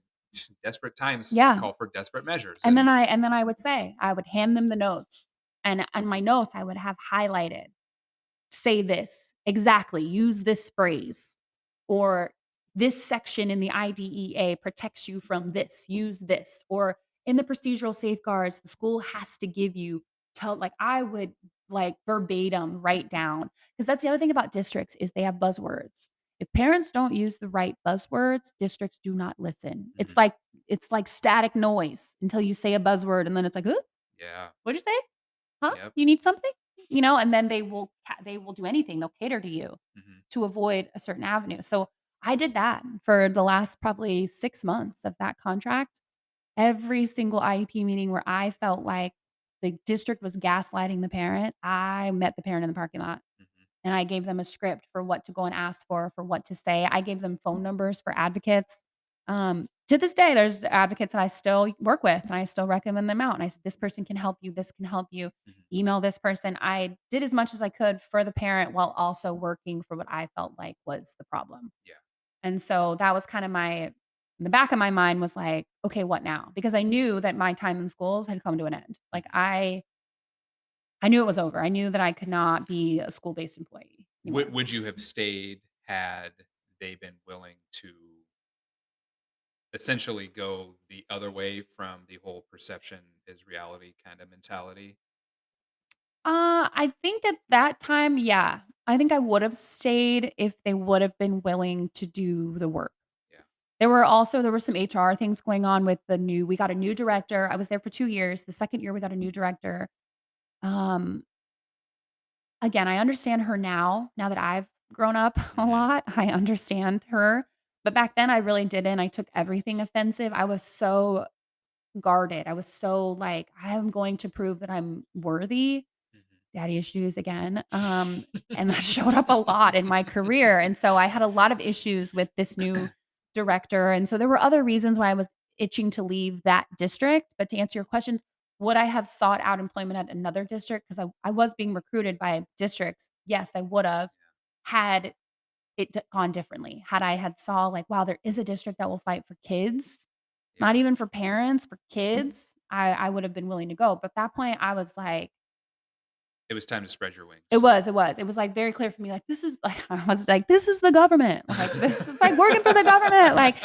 desperate times Yeah. call for desperate measures, And then and I would say I would hand them the notes, and on my notes, I would have highlighted, "Say this, exactly, use this phrase," or "This section in the IDEA protects you from this, use this," or "In the procedural safeguards, the school has to give you" like, I would, like, verbatim write down, because that's the other thing about districts is they have buzzwords. If parents don't use the right buzzwords, districts do not listen. mhm, It's like static noise until you say a buzzword, and then it's like, "Huh? yeah, What'd you say? Huh? yep, You need something?" And then they will do anything. They'll cater to you mhm, to avoid a certain avenue. So, I did that for the last probably 6 months of that contract. Every single IEP meeting where I felt like the district was gaslighting the parent, I met the parent in the parking lot. mhm, And I gave them a script for what to go and ask for what to say. I gave them phone numbers for advocates. To this day, there's advocates that I still work with, and I still recommend them out. And I said, "This person can help you. This can help you. mhm, Email this person." I did as much as I could for the parent while also working for what I felt like was the problem. yeah, And so that was kind of in the back of my mind was like, okay, what now? Because I knew that my time in schools had come to an end. Like mhm. I knew it was over. I knew that I could not be a school-based employee anymore. Would you have stayed had they been willing to essentially go the other way from the whole perception is reality kind of mentality? I think at that time, yeah. I think I would have stayed if they would have been willing to do the work. Yeah. There were some HR things going on with we got a new director. I was there for 2 years. The 2nd year we got a new director. Um, Again, I understand her now that I've grown up a Mhm. lot. I understand her. But back then I really didn't. I took everything offensive. I was so guarded. I was so like, I am going to prove that I'm worthy. Mhm. Daddy issues again, and that showed up a lot in my career, and so I had a lot of issues with this new director, and so there were other reasons why I was itching to leave that district, but to answer your questions, would I have sought out employment at another district? Because I was being recruited by districts. Yes, I would have, had gone differently. Had I had saw like, wow, there is a district that will fight for kids, Yeah. not even for parents, for kids, I would have been willing to go, but at that point, I was like, It was time to spread your it wings. was, it was. It was, like, very clear for me, like, this is like, I was like, "This is the government." Like, "This is like working for the government." Like,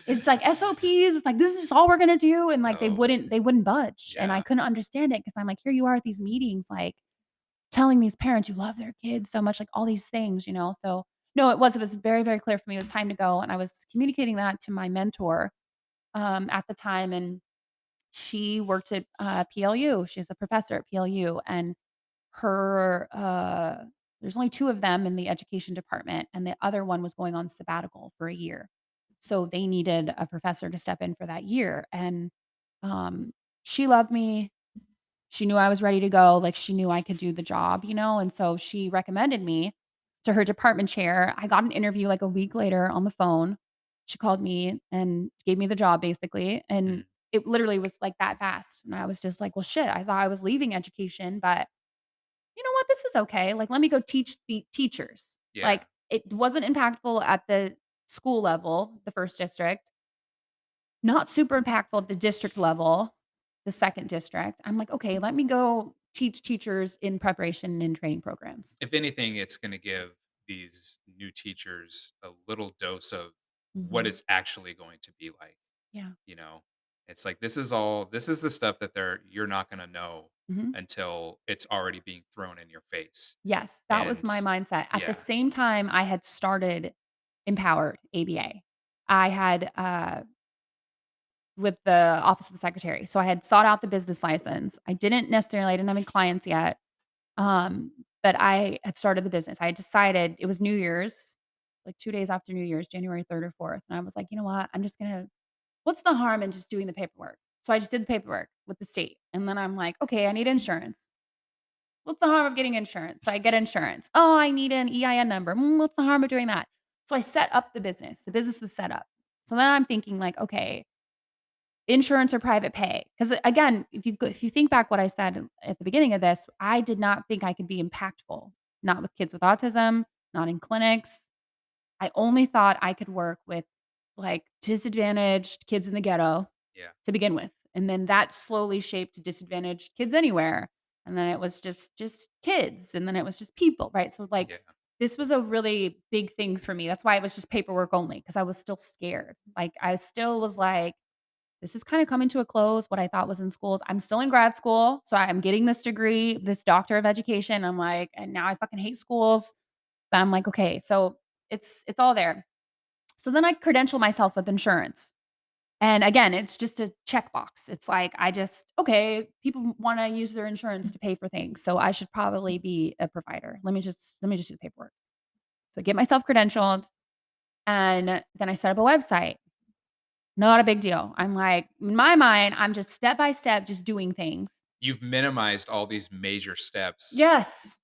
it's like SOPs, it's like, "This is all we're gonna do," and, like, Oh, they wouldn't budge, and I yeah. couldn't understand it because 'cause I'm like, here you are at these meetings, like, telling these parents you love their kids so much, like, all these things. So, no, it was very, very clear for me it was time to go, and I was communicating that to my mentor, at the time, and she worked at, PLU. She's a professor at PLU, and her, there's only 2 of them in the education department, and the other one was going on sabbatical for a year. So they needed a professor to step in for that year, and, um, she loved me. She knew I was ready to go, like, she knew I could do the job, and so she recommended me to her department chair. I got an interview, like, a week later on the phone. She called me and gave me the job basically, and Mhm. it literally was, like, that fast, and I was just like, "Well, shit, I thought I was leaving education, but you know what? This is okay. Like, let me go teach the teachers." Yeah. Like, it wasn't impactful at the school level, the 1st district, not super impactful at the district level, the 2nd district. I'm like, "Okay, let me go teach teachers in preparation and training programs." If anything, it's gonna give these new teachers a little dose of what Mhm. it's actually going to be like, Yeah. you know? It's like this is the stuff that you're not gonna know Mhm. until it's already being thrown in your face. Yes, that was And my mindset. At the yeah. same time, I had started Empowered ABA. I had, with the office of the secretary. So I had sought out the business license. I didn't have any clients yet. Um, but I had started the business. I had decided it was New Year's, like 2 days after New Year's, January 3rd or 4th. And I was like, you know what? What's the harm in just doing the paperwork? So I just did the paperwork with the state. And then I'm like, okay, I need insurance. What's the harm of getting insurance? So I get insurance. Oh, I need an EIN number. What's the harm of doing that? So I set up the business. The business was set up. So then I'm thinking like, okay, insurance or private pay. Because again, if you think back what I said at the beginning of this, I did not think I could be impactful, not with kids with autism, not in clinics. I only thought I could work with like disadvantaged kids in the ghetto Yeah. to begin with. And then that slowly shaped to disadvantaged kids anywhere. And then it was just kids. And then it was just people, right? So like Yeah. this was a really big thing for me. That's why it was just paperwork only because I was still scared. Like I still was like, this is kind of coming to a close. What I thought was in schools. I'm still in grad school. So I'm getting this degree, this doctor of education. I'm like, and now I fucking hate schools. But I'm like, okay, so it's all there. So then I credential myself with insurance. And again, it's just a checkbox. It's like I just okay, people want to use their insurance to pay for things. So I should probably be a provider. Let me just do the paperwork. So I get myself credentialed and then I set up a website. Not a big deal. I'm like, in my mind, I'm just step by step just doing things. You've minimized all these major steps Yes,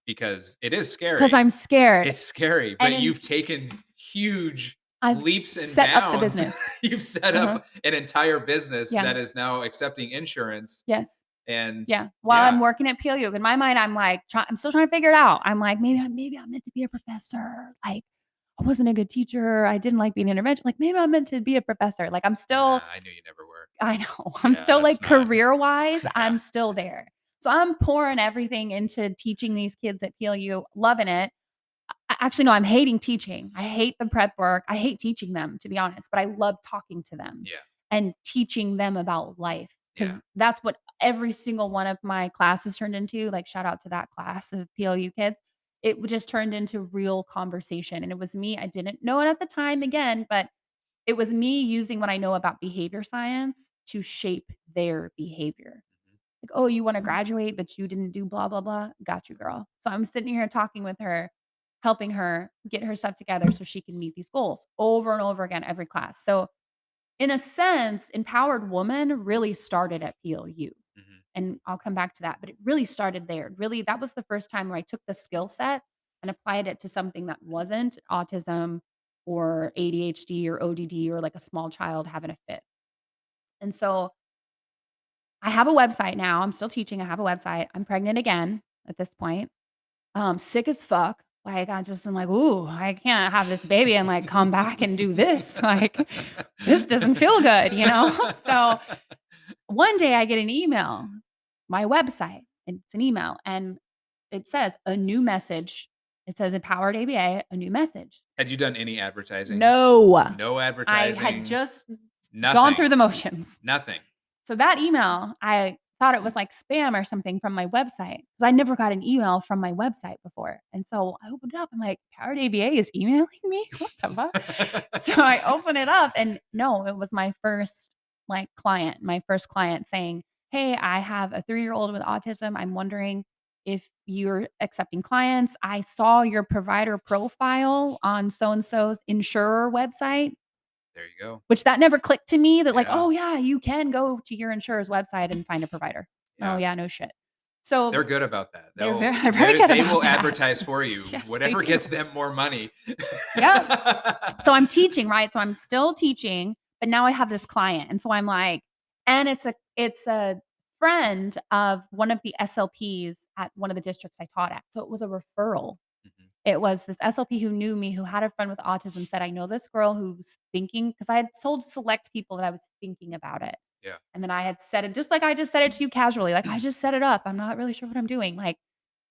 because it is because scary. I'm scared. It's scary, And but in you've taken huge I've leaps and set up the bounds. business. You've set Uh-huh. up an entire business Yeah. that is now accepting insurance, Yes. and Yeah. While I'm yeah. working at PLU, in my mind, I'm like, I'm still trying to figure it out. I'm like, maybe I'm meant to be a professor. Like, I wasn't a good teacher. I didn't like being an intervention. Like, maybe I'm meant to be a professor. Like, I'm Nah, still, I knew you never were. I know, I'm Yeah, still that's like not career wise, yeah. I'm still there. So I'm pouring everything into teaching these kids at PLU, loving it. Actually, no, I'm hating teaching. I hate the prep work. I hate teaching them, to be honest, but I love talking to them Yeah, and teaching them about life yeah. because that's what every single one of my classes turned into. Like, shout out to that class of PLU kids. It just turned into real conversation. And it was me. I didn't know it at the time again, but it was me using what I know about behavior science to shape their behavior. Mhm. Like, "Oh, you wanna graduate, but you didn't do blah, blah, blah? Got you, girl." So I'm sitting here talking with her, helping her get her stuff together so she can meet these goals over and over again every class. So, in a sense, Empowered Woman really started at PLU, Mhm. and I'll come back to that, but it really started there. Really, that was the first time where I took the skill set and applied it to something that wasn't autism or ADHD or ODD or like a small child having a fit. And so I have a website now. I'm still teaching. I have a website. I'm pregnant again at this point. Sick as fuck. Like I just am like, ooh, I can't have this baby and like come back and do this. Like this doesn't feel good, you know? So one day I get an email, my website, and it's an email, and it says a new message. It says Empowered ABA, a new message. Had you done any advertising? No, No I had advertising, just gone nothing, through the motions. nothing. So that email, I thought it was like spam or something from my website because I never got an email from my website before. And so I opened it up. I'm like, Powered ABA is emailing me? What the fuck? So I open it up and no, it was my first like client, my first client saying, "Hey, I have a 3-year-old with autism. I'm wondering if you're accepting clients. I saw your provider profile on so and so's insurer website." There you go. Which that never clicked to me that like, Yeah, "Oh, yeah, you can go to your insurer's website and find a provider." Oh, yeah. yeah, no shit. They're So, good about that. they're very they're very good They about will that. advertise for you, Yes, they whatever do. gets them more money. Yep. So I'm teaching, right? So I'm still teaching, but now I have this client, and so I'm like and it's a friend of one of the SLPs at one of the districts I taught at. So it was a referral. Mhm. It was this SLP who knew me, who had a friend with autism, said, "I know this girl who's thinking," because I had told select people that I was thinking about it. Yeah. And then I had said it just like I just said it to you casually, like, "I just set it up. I'm not really sure what I'm doing." Like,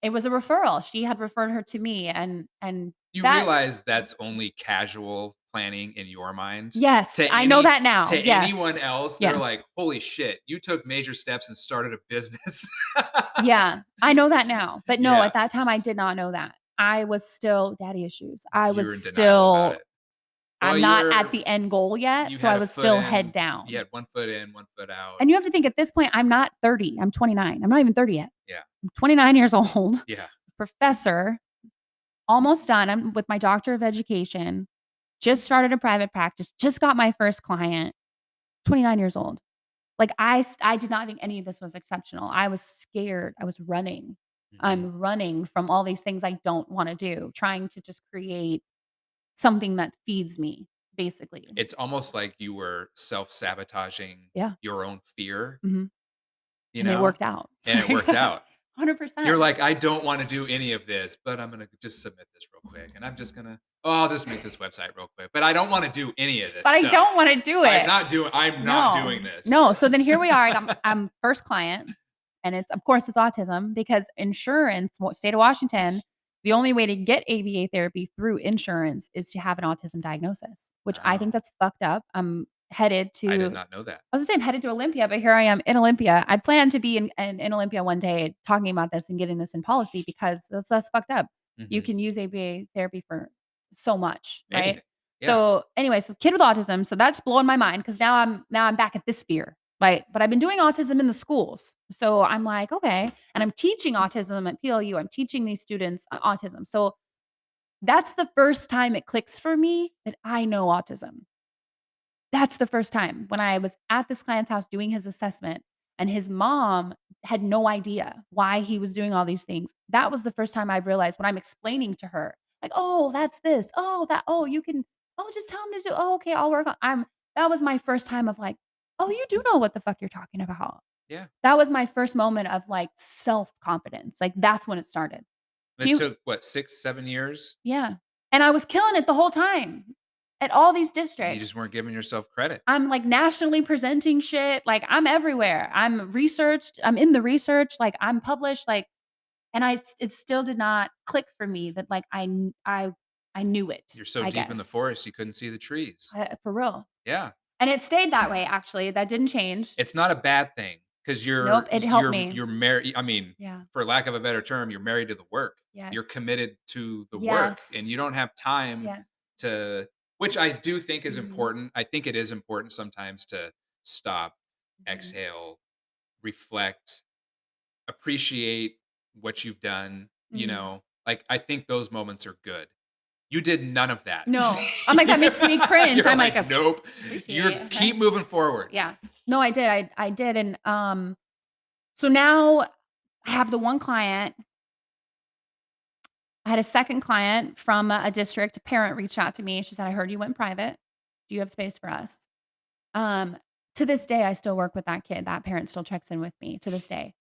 it was a referral. She had referred her to me and You that realize that's only casual planning in your mind. yes, To I know that to now. anyone Yes. else, they're Yes. like, "Holy shit, you took major steps and started a business." Yeah, I know that now. But no, Yeah, at that time, I did not know that. I was still daddy issues. I so you was were in denial about still it. Well, I'm not at the end goal yet, you so I had a was foot still head in, you down. had 1 foot in, 1 foot out. And you have to think at this point, I'm not 30, I'm 29. I'm not even 30 yet. Yeah, I'm 29 years old, yeah. professor, almost done. I'm with my doctor of education, just started a private practice, just got my first client, 29 years old. Like, I did not think any of this was exceptional. I was scared. I was running. Mhm. I'm running from all these things I don't wanna do, trying to just create something that feeds me, basically. It's almost like you were self-sabotaging Yeah. your own fear, Mhm. you And it know, worked out. and it worked out. You're 100%. like, "I don't wanna do any of this, but I'm gonna just submit this real quick, and I'm just gonna I'll just make this website real quick, but I don't wanna do any of this But I stuff. don't wanna do it. I'm not No. doing this." No, so then here we are, I'm first client, and it's of course, it's autism because insurance, state of Washington, the only way to get ABA therapy through insurance is to have an autism diagnosis, which I think Oh, that's fucked up. I'm headed I did to not know that. I was gonna say I'm headed to Olympia, but here I am in Olympia. I plan to be in Olympia one day talking about this and getting this in policy because that's fucked up. You Mhm. can use ABA therapy for so much, right? Anything. Yeah. So anyway, so kid with autism, so that's blowing my mind because now I'm back at this fear, right? But I've been doing autism in the schools. So I'm like, okay, and I'm teaching autism at PLU. I'm teaching these students autism. So that's the first time it clicks for me that I know autism. That's the first time when I was at this client's house doing his assessment, and his mom had no idea why he was doing all these things. That was the first time I realized when I'm explaining to her, like, "Oh, that's this. Oh, that. Oh, you can. Oh, just tell him to do. Oh, okay, I'll work on." That was my first time of like, "Oh, you do know what the fuck you're talking about." Yeah. That was my first moment of like self confidence. Like that's when it started. It He, took, what, 6, 7 years? yeah, and I was killing it the whole time at all these You just districts. weren't giving yourself credit. I'm, like, nationally presenting shit, like, I'm everywhere. I'm researched, I'm in the research, like, I'm published, like and it still did not click for me that, like, I knew it, You're so I deep in the guess, forest, you couldn't see the trees. for real. Yeah. And it stayed that way, actually, that didn't change. It's not a bad thing because Nope, it helped me. you're married. I mean, Yeah. for lack of a better term, you're married to the work. You're Yes. committed to the work, and Yes. you don't have time Yes. to which I do think is Mhm. important. I think it is important sometimes to stop, Mhm. exhale, reflect, appreciate what you've done, Mhm. Like, I think those moments are good. You did none of that. No. I'm like, that makes me cringe. You're I'm like, like, "Nope, appreciate you're it." keep moving forward." Yeah. No, I did, I did, and, so now I have the one client. I had a second client from a district. A parent reached out to me. She said, "I heard you went private. Do you have space for us?" Um, to this day, I still work with that kid. That parent still checks in with me to this day.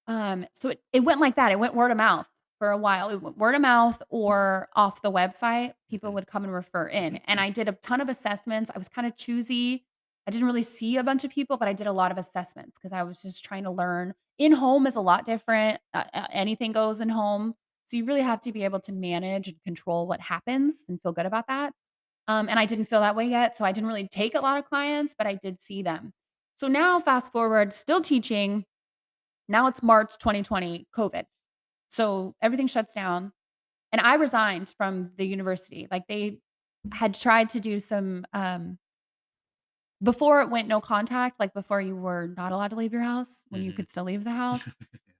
So it went like that. It went word of mouth for a while. It went word of mouth or off the website. People Mhm. would come and refer in. And I did a ton of assessments. I was kind of choosy. I didn't really see a bunch of people, but I did a lot of assessments because I was just trying to learn. In home is a lot different. Anything goes in home. So you really have to be able to manage and control what happens and feel good about that. And I didn't feel that way yet. So I didn't really take a lot of clients, but I did see them. So now, fast forward, still teaching. Now it's March 2020, COVID. So everything shuts down, and I resigned from the university. Like, they had tried to do some, before it went no contact, like, before you were not allowed to leave your house, when you Mhm. could still leave the house,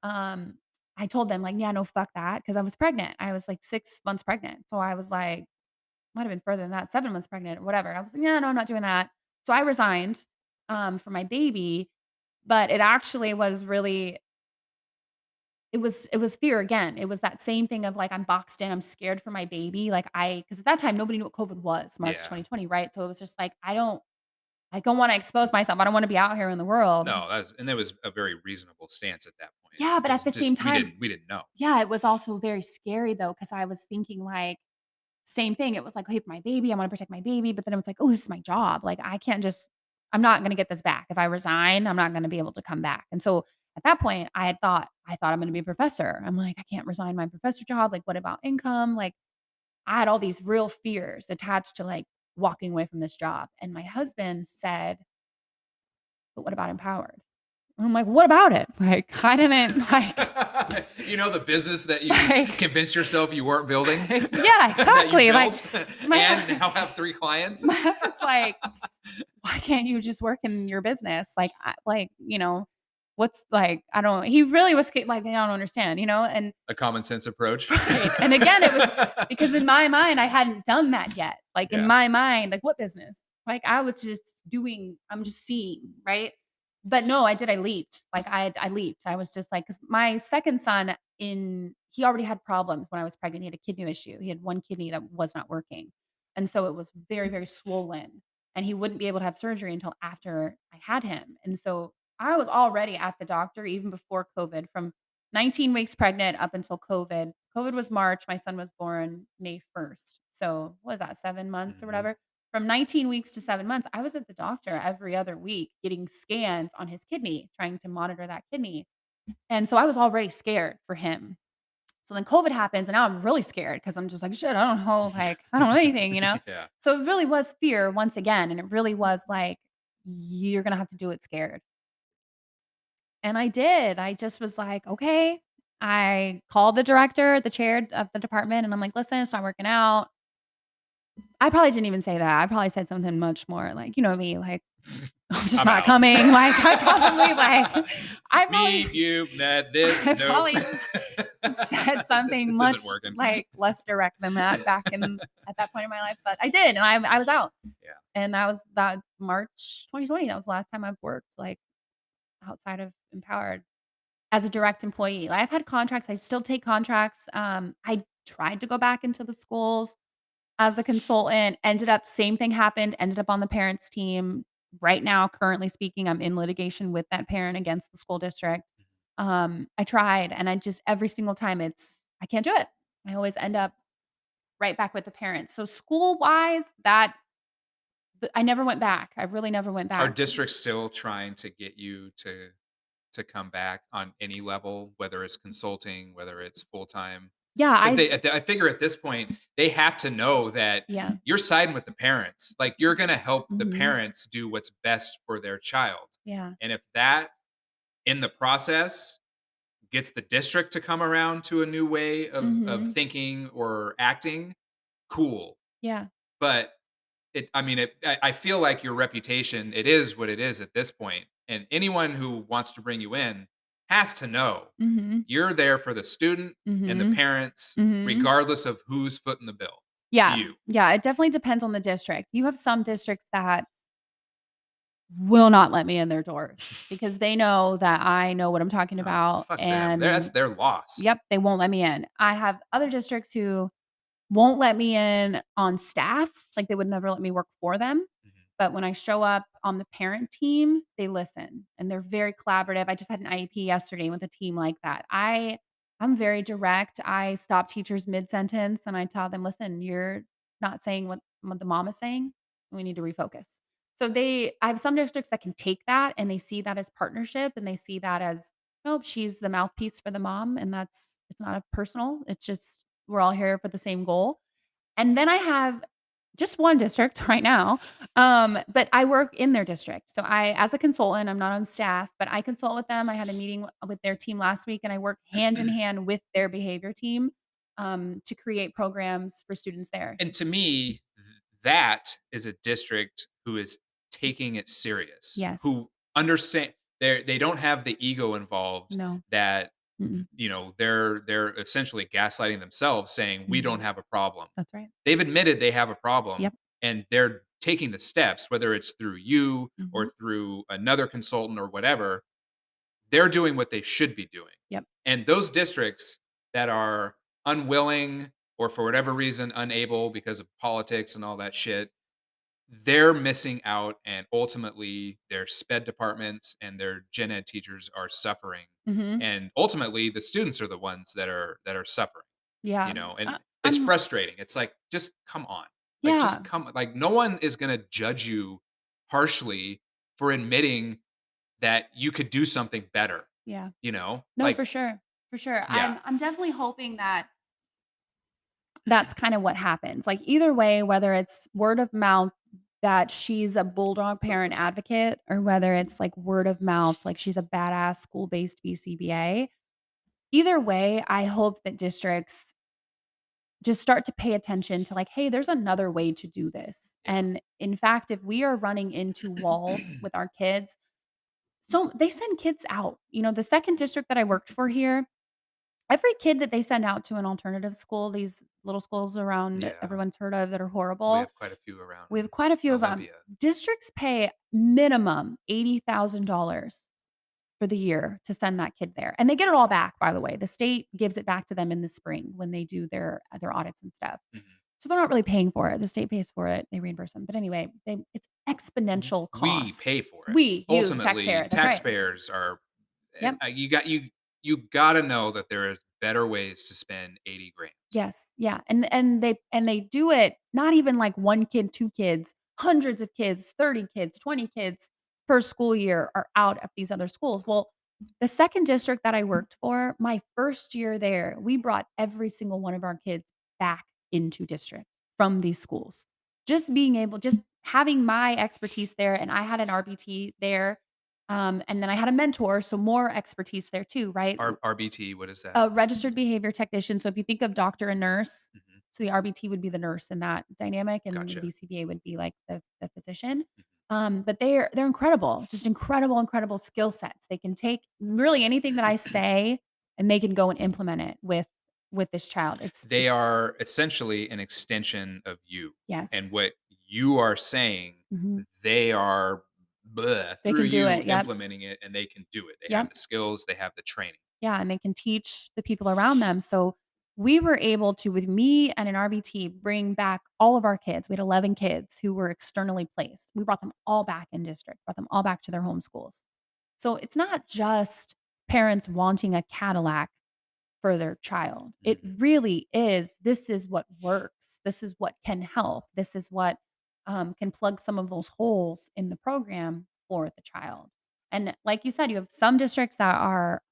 um, I told them, like, "Yeah, no, fuck that," because I was pregnant. I was, like, 6 months pregnant. So I was like might have been further than that, 7 months pregnant or whatever. I was like, "Yeah, no, I'm not doing that." So I resigned, for my baby, but it actually was really it was fear again. It was that same thing of, like, I'm boxed in, I'm scared for my baby, like, because at that time, nobody knew what COVID was, March Yeah. 2020, right? So it was just like, I don't wanna expose myself, I don't wanna be out here in the world. No, that's and that was a very reasonable stance at that point Yeah, but at because the just same time we didn't know. yeah, it was also very scary, though, because I was thinking, like same thing, it was like, "Hey, for my baby, I wanna protect my baby," but then it was like, "Oh, this is my job, like, I can't just I'm not gonna get this back. If I resign, I'm not gonna be able to come back." And so, at that point, I thought I'm gonna be a professor. I'm like, "I can't resign my professor job, like, what about income?" Like, I had all these real fears attached to, like, walking away from this job, and my husband said, "But what about Empowered?" And I'm like, "What about it?" Like, I didn't, like The business that you like convinced yourself you weren't building, yeah, that you exactly, like, built, and my now have 3 clients? my husband's like, why can't you just work in your business? Like, what's like, I don't, he really was like, I don't understand, and A common sense approach. right. And again, it was because in my mind, I hadn't done that yet. Like in Yeah. my mind, like what business? Like I was just doing, I'm just seeing, right? But no, I did. I leaped. Like I leaped. I was just like, because my second son he already had problems when I was pregnant. He had a kidney issue. He had one kidney that was not working. And so it was very, very swollen, and he wouldn't be able to have surgery until after I had him. And so I was already at the doctor even before COVID, from 19 weeks pregnant up until COVID. COVID was March. My son was born May 1st. So what was that, 7 months or Mhm. whatever? From 19 weeks to 7 months, I was at the doctor every other week getting scans on his kidney, trying to monitor that kidney. And so I was already scared for him. So then COVID happens, and now I'm really scared because I'm just like, "Shit, I don't know, like, I don't know anything," you know? Yeah. So it really was fear once again, and it really was like, "You're gonna have to do it scared." And I did. I just was like, "Okay." I called the director, the chair of the department, and I'm like, "Listen, it's not working out." I probably didn't even say that. I probably said something much more like, you know me, like, "I'm just I'm not out. coming." Like, I Me, probably you, met this, I nope. probably said something This isn't much, working. like, less direct than that back in at that point in my life, but I did, and I was out, Yeah. and that March 2020, that was the last time I've worked, like, outside of Empowered as a direct employee. Like, I've had contracts, I still take contracts, I tried to go back into the schools as a consultant, ended up same thing happened, ended up on the parents team. Right now, currently speaking, I'm in litigation with that parent against the school district. I tried, and I just every single time I can't do it. I always end up right back with the parents. So school-wise, I never went back. I really never went Are back. districts still trying to get you to come back on any level, whether it's consulting, whether it's full-time? Yeah, But I I figure at this point, they have to know that yeah. you're siding with the parents. Like, you're gonna help the Mhm. parents do what's best for their child. Yeah. And if that, in the process, gets the district to come around to a new way of Mhm. thinking or acting, cool. Yeah. But I mean, I feel like your reputation, it is what it is at this point, and anyone who wants to bring you in has to know Mhm. you're there for the student and the Mhm. parents, Mhm. regardless of who's footing the bill to Yeah. you. Yeah, it definitely depends on the district. You have some districts that will not let me in their doors because they know that I know what I'm talking Oh, about, fuck them. That's and their loss. yep, they won't let me in. I have other districts who won't let me in on staff, like, they would never let me work for them, Mhm. but when I show up on the parent team, they listen, and they're very collaborative. I just had an IEP yesterday with a team like that. I'm very direct. I stop teachers mid-sentence, and I tell them, "Listen, you're not saying what the mom is saying. We need to refocus." So I have some districts that can take that, and they see that as partnership, and they see that as, "Nope, she's the mouthpiece for the mom, and it's not a personal. It's just we're all here for the same goal." And then I have just one district right now, but I work in their district. So as a consultant, I'm not on staff, but I consult with them. I had a meeting with their team last week, and I work hand in hand with their behavior team, to create programs for students there. And to me, that is a district who is taking it serious, who Yes. understand they don't have the ego involved No. that Mm-mm. they're essentially gaslighting themselves saying we don't Mhm. have a problem. That's right. They've admitted they have a problem Yep. and they're taking the steps, whether it's through you or Mhm. through another consultant or whatever. They're doing what they should be doing. Yep. And those districts that are unwilling or for whatever reason unable because of politics and all that shit, they're missing out, and ultimately their sped departments and their gen ed teachers are suffering. Mhm. And ultimately the students are the ones that are suffering, Yeah. and it's I'm frustrating. It's like, just come on. Like, just yeah. come, like, no one is going to judge you harshly for admitting that you could do something better, Yeah. you know? No, Like, for sure. For sure. yeah. I'm definitely hoping that that's kind of what happens. Like, either way, whether it's word of mouth that she's a bulldog parent advocate, or whether it's like word of mouth, like she's a badass school-based BCBA. Either way, I hope that districts just start to pay attention to like, hey, there's another way to do this. Yeah. And in fact, if we are running into walls with our kids, so they send kids out. The second district that I worked for here, every kid that they send out to an alternative school, these little schools around that Yeah. everyone's heard of that are We horrible, have quite a few around we have quite a few of them. Olympia. Districts pay minimum $80,000 for the year to send that kid there, and they get it all back, by the way. The state gives it back to them in the spring when they do their audits and stuff. Mhm. So they're not really paying for it. The state pays for it. They reimburse them. But anyway, it's exponential We cost. pay for it. You, the Ultimately, taxpayer. That's right. taxpayers are and, Yep. you gotta know that there is better ways to spend 80 grand. Yes, yeah, and they do it not even like 1 kid, 2 kids, hundreds of kids, 30 kids, 20 kids per school year are out at these other schools. Well, the 2nd district that I worked for, my 1st year there, we brought every single one of our kids back into district from these schools. Just having my expertise there, and I had an RBT there, and then I had a mentor, so more expertise there too, right? RBT, what is that? A registered behavior technician, so if you think of doctor and nurse, Mhm. so the RBT would be the nurse in that dynamic, and the Gotcha. BCBA would be like the physician. Mhm. But they're incredible, just incredible, incredible skill sets. They can take really anything that I say, and they can go and implement it with this child. They It's are essentially an extension of you, and yes. what you are saying, Mhm. they are They through can do you it, yep, implementing it, and they can do it. They have yep. the skills, they have the training. Yeah, and they can teach the people around them. So we were able to, with me and an RBT, bring back all of our kids. We had 11 kids who were externally placed. We brought them all back in district, brought them all back to their home schools. So it's not just parents wanting a Cadillac for their child. It Mhm. really is, this is what works. This is what can help. This is what can plug some of those holes in the program for the child. And like you said, you have some districts that are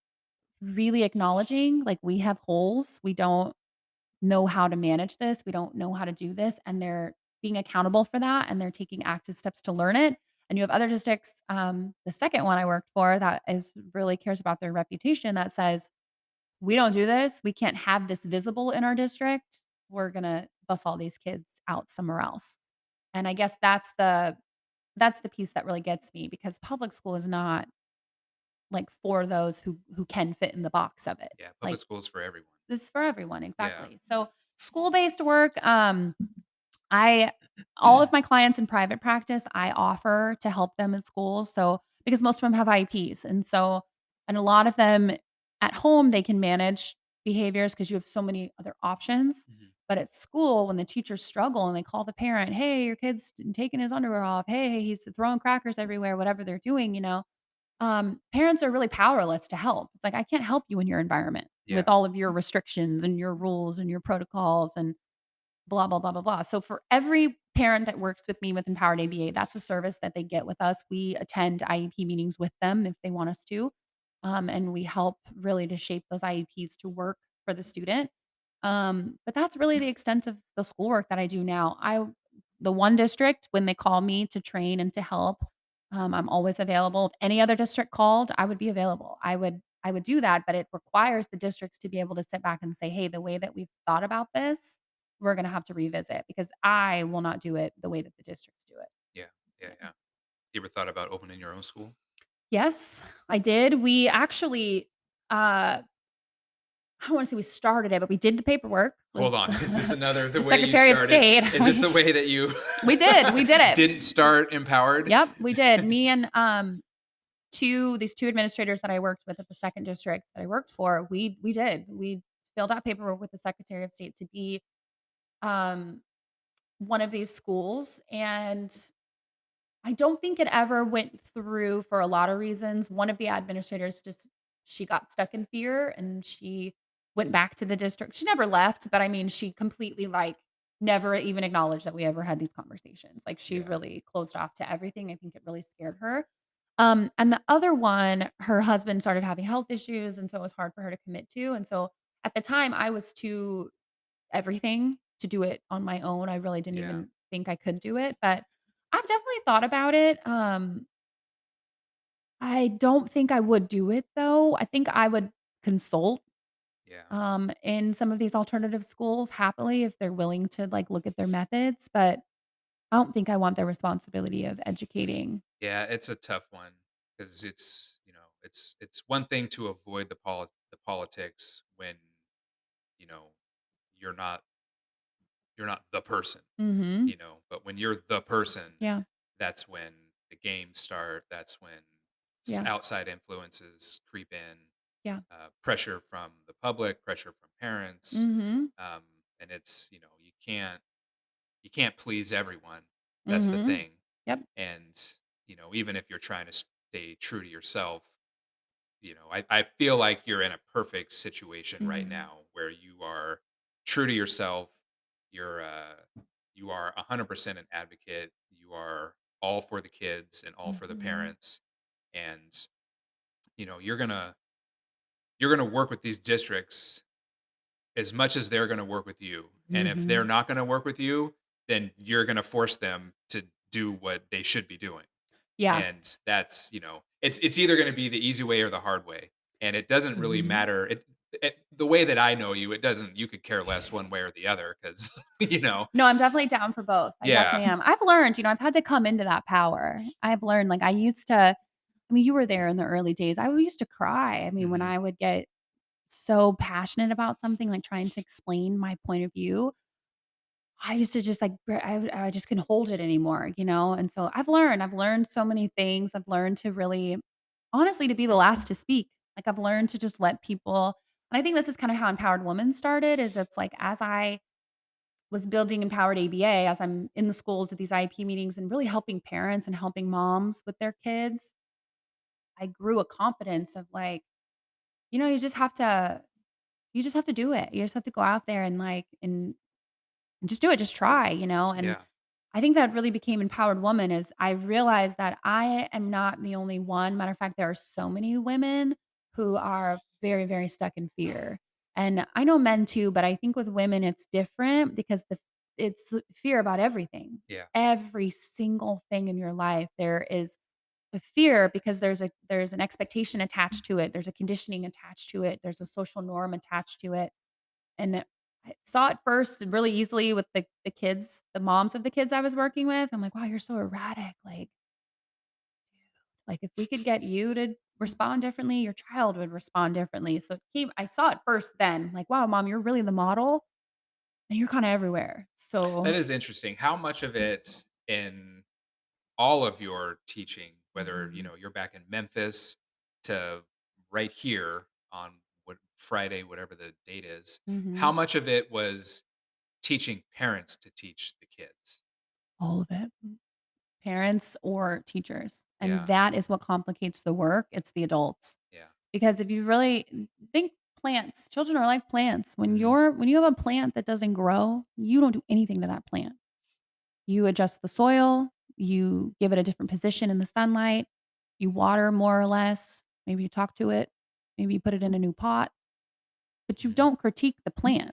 really acknowledging, like, we have holes, we don't know how to manage this, we don't know how to do this, and they're being accountable for that, and they're taking active steps to learn it. And you have other districts, the second one I worked for that is really cares about their reputation that says, "We don't do this, we can't have this visible in our district, we're gonna bus all these kids out somewhere else." And I guess that's the piece that really gets me because public school is not, like, for those who can fit in the box of it. Yeah, public Like, schools for everyone. it's for everyone, Yeah. exactly. So, school-based work, I all of my clients in private practice, I offer to help them in schools, so because most of them have IEPs, and a lot of them at home, they can manage behaviors because you have so many other options, Mhm. but at school, when the teachers struggle and they call the parent, "Hey, your kid's taking his underwear off. Hey, he's throwing crackers everywhere," whatever they're doing, parents are really powerless to help. It's like, I can't help you in your environment with Yeah. all of your restrictions and your rules and your protocols and blah, blah, blah, blah, blah. So for every parent that works with me with Empowered ABA, that's a service that they get with us. We attend IEP meetings with them if they want us to. And we help really to shape those IEPs to work for the student. But that's really the extent of the schoolwork that I do now. The one district, when they call me to train and to help, I'm always available. If any other district called, I would be available. I would do that, but it requires the districts to be able to sit back and say, "Hey, the way that we've thought about this, we're gonna have to revisit because I will not do it the way that the districts do it." Yeah. Yeah, Yeah. yeah. You ever thought about opening your own school? Yes, I did. We actually, I don't wanna say we started it, but we did the paperwork with Hold on. Is this another the the way you Secretary of started? State. Is this the way that you We did it. didn't start empowered? Yep, we did. Me and, 2 administrators that I worked with at the 2nd district that I worked for, we did. We filled out paperwork with the Secretary of State to be, um, one of these schools, and I don't think it ever went through for a lot of reasons. One of the administrators just she got stuck in fear and she went back to the district. She never left, but I mean, she completely like never even acknowledged that we ever had these conversations. Like she Yeah. really closed off to everything. I think it really scared her. And the other one, her husband started having health issues, and so it was hard for her to commit to. And so at the time, I was too everything to do it on my own. I really didn't Yeah. even think I could do it, but I've definitely thought about it. I don't think I would do it though. I think I would consult Yeah. in some of these alternative schools happily if they're willing to like look at their methods, but I don't think I want the responsibility of educating. Yeah, it's a tough one because it's one thing to avoid the politics when, you know, you're not you're not the person, Mhm. but when you're the person, Yeah. that's when the games start, that's when Yeah. outside influences creep in, Yeah. pressure from the public, pressure from parents, Mhm. um, and it's you can't please everyone. That's the Mhm. thing, Yep. and even if you're trying to stay true to yourself, I feel like you're in a perfect situation right Mhm. now where you are true to yourself. You are 100% an advocate. You are all for the kids and all for the Mhm. parents, and you're gonna work with these districts as much as they're gonna work with you. And if they're Mhm. not gonna work with you, then you're gonna force them to do what they should be doing. Yeah. And that's, it's either gonna be the easy way or the hard way. And it doesn't really Mhm. matter. The way that I know you, it doesn't you could care less one way or the other because No, I'm definitely down for both. I yeah. definitely am. I've learned, I've had to come into that power. I've learned, like, I mean, you were there in the early days. I used to cry. I mean, when Mhm. I would get so passionate about something, like trying to explain my point of view, I used to just like I just couldn't hold it anymore, And so I've learned so many things. I've learned to really honestly to be the last to speak. Like I've learned to just let people and I think this is kind of how Empowered Women started is it's like as I was building Empowered ABA, as I'm in the schools at these IEP meetings and really helping parents and helping moms with their kids, I grew a confidence of like, you know, you just have to do it. You just have to go out there and and just do it, just try, And Yeah. I think that really became Empowered Woman is I realized that I am not the only one. Matter of fact, there are so many women who are very, very stuck in fear. And I know men too, but I think with women it's different because it's fear about everything. Yeah. Every single thing in your life there is a fear because there's an expectation attached to it. There's a conditioning attached to it. There's a social norm attached to it. And I saw it first really easily with the kids, the moms of the kids I was working with. I'm like, "Wow, you're so erratic." Like, if we could get you to respond differently, your child would respond differently. So I saw it first then, like, "Wow, mom, you're really the model and you're kinda everywhere." So That is interesting. How much of it in all of your teaching, whether Mhm, you're back in Memphis to right here on what Friday, whatever the date is, how mhm. much of it was teaching parents to teach the kids? All of it. Parents or teachers, and Yeah, that is what complicates the work, it's the adults. yeah, Because if you really think plants, children are like plants. hmm, When you have a plant that doesn't grow, you don't do anything to that plant. You adjust the soil, you give it a different position in the sunlight, you water more or less, maybe you talk to it, maybe you put it in a new pot, but you hmm, don't critique the plant.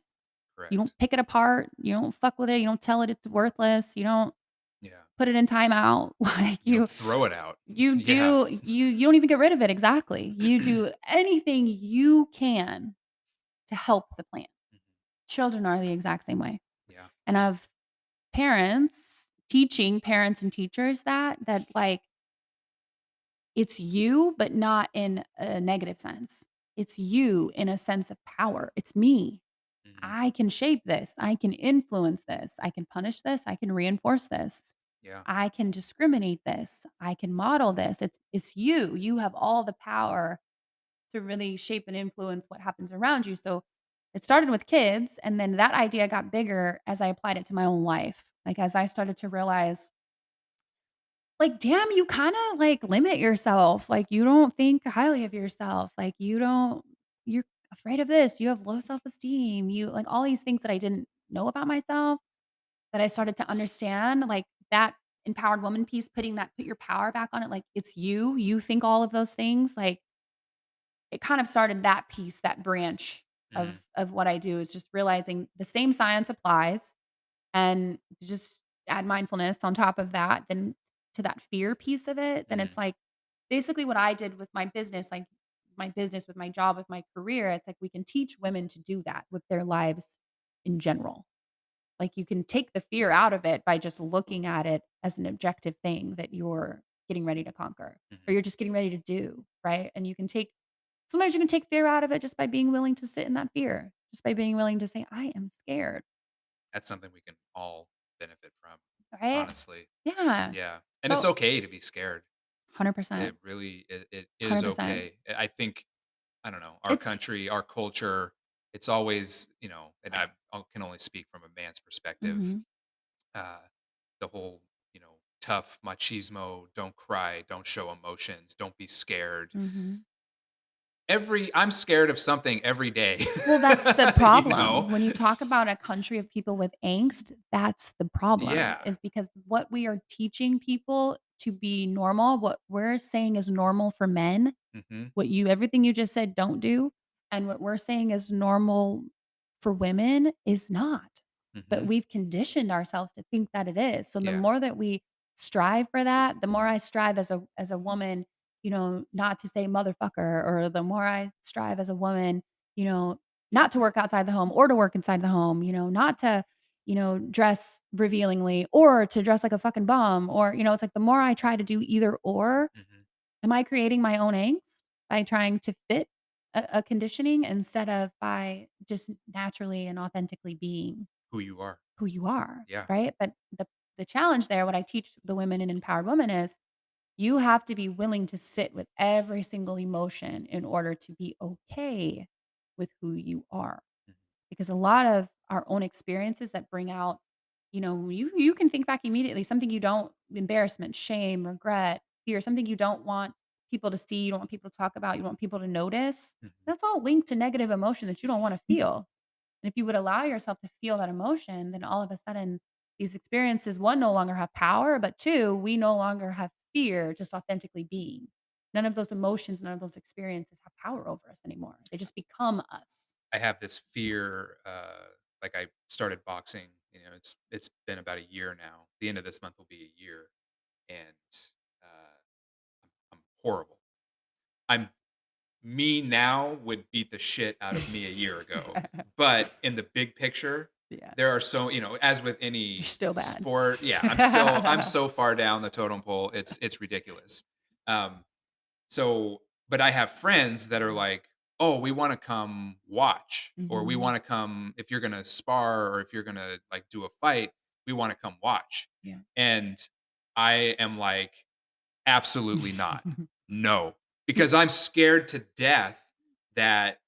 You don't correct. pick it apart, you don't fuck with it, you don't tell it it's worthless, you don't Yeah, put it in timeout, like you don't throw it out. you Yeah, do you don't even get rid of it, exactly. You do anything you can to help the plant. Mhm. Children are the exact same way. Yeah, And of parents, teaching parents and teachers that, like, it's you, but not in a negative sense. It's you in a sense of power. It's me. hmm, I can shape this. I can influence this. I can punish this. I can reinforce this. yeah, I can discriminate this. I can model this. It's you. You have all the power to really shape and influence what happens around you. So it started with kids and then that idea got bigger as I applied it to my own life. Like as I started to realize like damn you kind of like limit yourself. Like you don't think highly of yourself. Like you're afraid of this. You have low self-esteem. You like all these things that I didn't know about myself that I started to understand like that empowered woman piece put your power back on it like it's you think all of those things like it kind of started that piece, that branch hmm, of what I do is just realizing the same science applies and just add mindfulness on top of that, then to that fear piece of it, then hmm, it's like basically what I did with my business, like my business, with my job, with my career, it's like we can teach women to do that with their lives in general. Like you can take the fear out of it by just looking at it as an objective thing that you're getting ready to conquer or hmm. you're just getting ready to do, right? And you can take sometimes you can take fear out of it just by being willing to sit in that fear, just by being willing to say, "I am scared." That's something we can all benefit from, Right? honestly. Yeah. Yeah, and it's So okay to be scared. 100%. It really it is 100%. okay. I think, I don't know, our It's country, our culture, it's always, and can only speak from a man's perspective. Mhm. Uh, the whole, tough machismo, don't cry, don't show emotions, don't be scared. Mhm. I'm scared of something every day. Well, that's the you know? problem. When you talk about a country of people with angst, that's the problem, Yeah. is because what we are teaching people to be normal, what we're saying is normal for men, Mhm. what you everything you just said, don't do, and what we're saying is normal for women is not. But Mhm. we've conditioned ourselves to think that it is. So the Yeah. more that we strive for that, the more I strive as a woman, not to say motherfucker, or the more I strive as a woman, you know, not to work outside the home or to work inside the home, not to, dress revealingly or to dress like a fucking bum, or, it's like the more I try to do either or, Mhm. am I creating my own angst by trying to fit a conditioning instead of by just naturally and authentically being Who you are. who you are, Yeah. right? But the challenge there, what I teach the women in Empowered Women is you have to be willing to sit with every single emotion in order to be okay with who you are. Mhm. Because a lot of our own experiences that bring out, you can think back immediately, something you don't embarrassment, shame, regret, fear, something you don't want people to see, you don't want people to talk about, you want people to notice. Mhm. That's all linked to negative emotion that you don't want to feel. And if you would allow yourself to feel that emotion, then all of a sudden these experiences, one, no longer have power, but two, we no longer have fear just authentically being. None of those emotions, none of those experiences have power over us anymore. They just become us. I have this fear, like I started boxing, it's been about a year now. The end of this month will be a year, and uh, I'm horrible. I'm Me now would beat the shit out of me a year ago. But in the big picture, Yeah. there are as with You're any still bad. sport, yeah, I'm so far down the totem pole, it's ridiculous. Um, so, but I have friends that are Yeah. like, "Oh, we wanna come watch," or, "We Mhm. wanna come if you're gonna spar or if you're gonna, like, do a fight, we wanna come watch." Yeah. And I am like, absolutely not. No, Y because I'm scared to death that,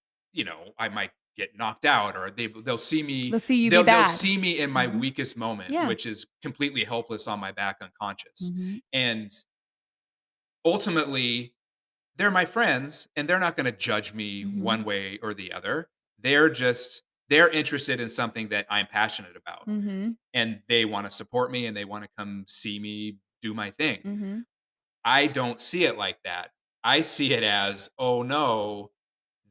I might get knocked out, or they'll see me Let's see you be they'll bad. see me in my Mhm. weakest moment, Yeah. which is completely helpless on my back unconscious. Mhm. And ultimately, they're my friends and they're not gonna judge me Mhm. one way or the other. They're interested in something that I'm passionate about, Mhm. and they wanna support me and they wanna come see me do my thing. Mhm. I don't see it like that. I see it as, "Oh, no,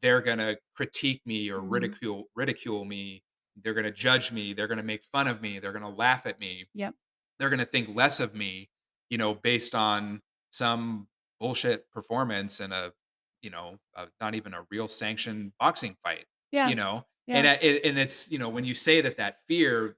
they're gonna critique me or Mhm. ridicule me. They're gonna judge me. They're gonna make fun of me. They're gonna laugh at me. Yep. They're gonna think less of me, based on some bullshit performance in not even a real sanctioned boxing fight, Yeah. you know? And Yeah. it's, when you say that fear,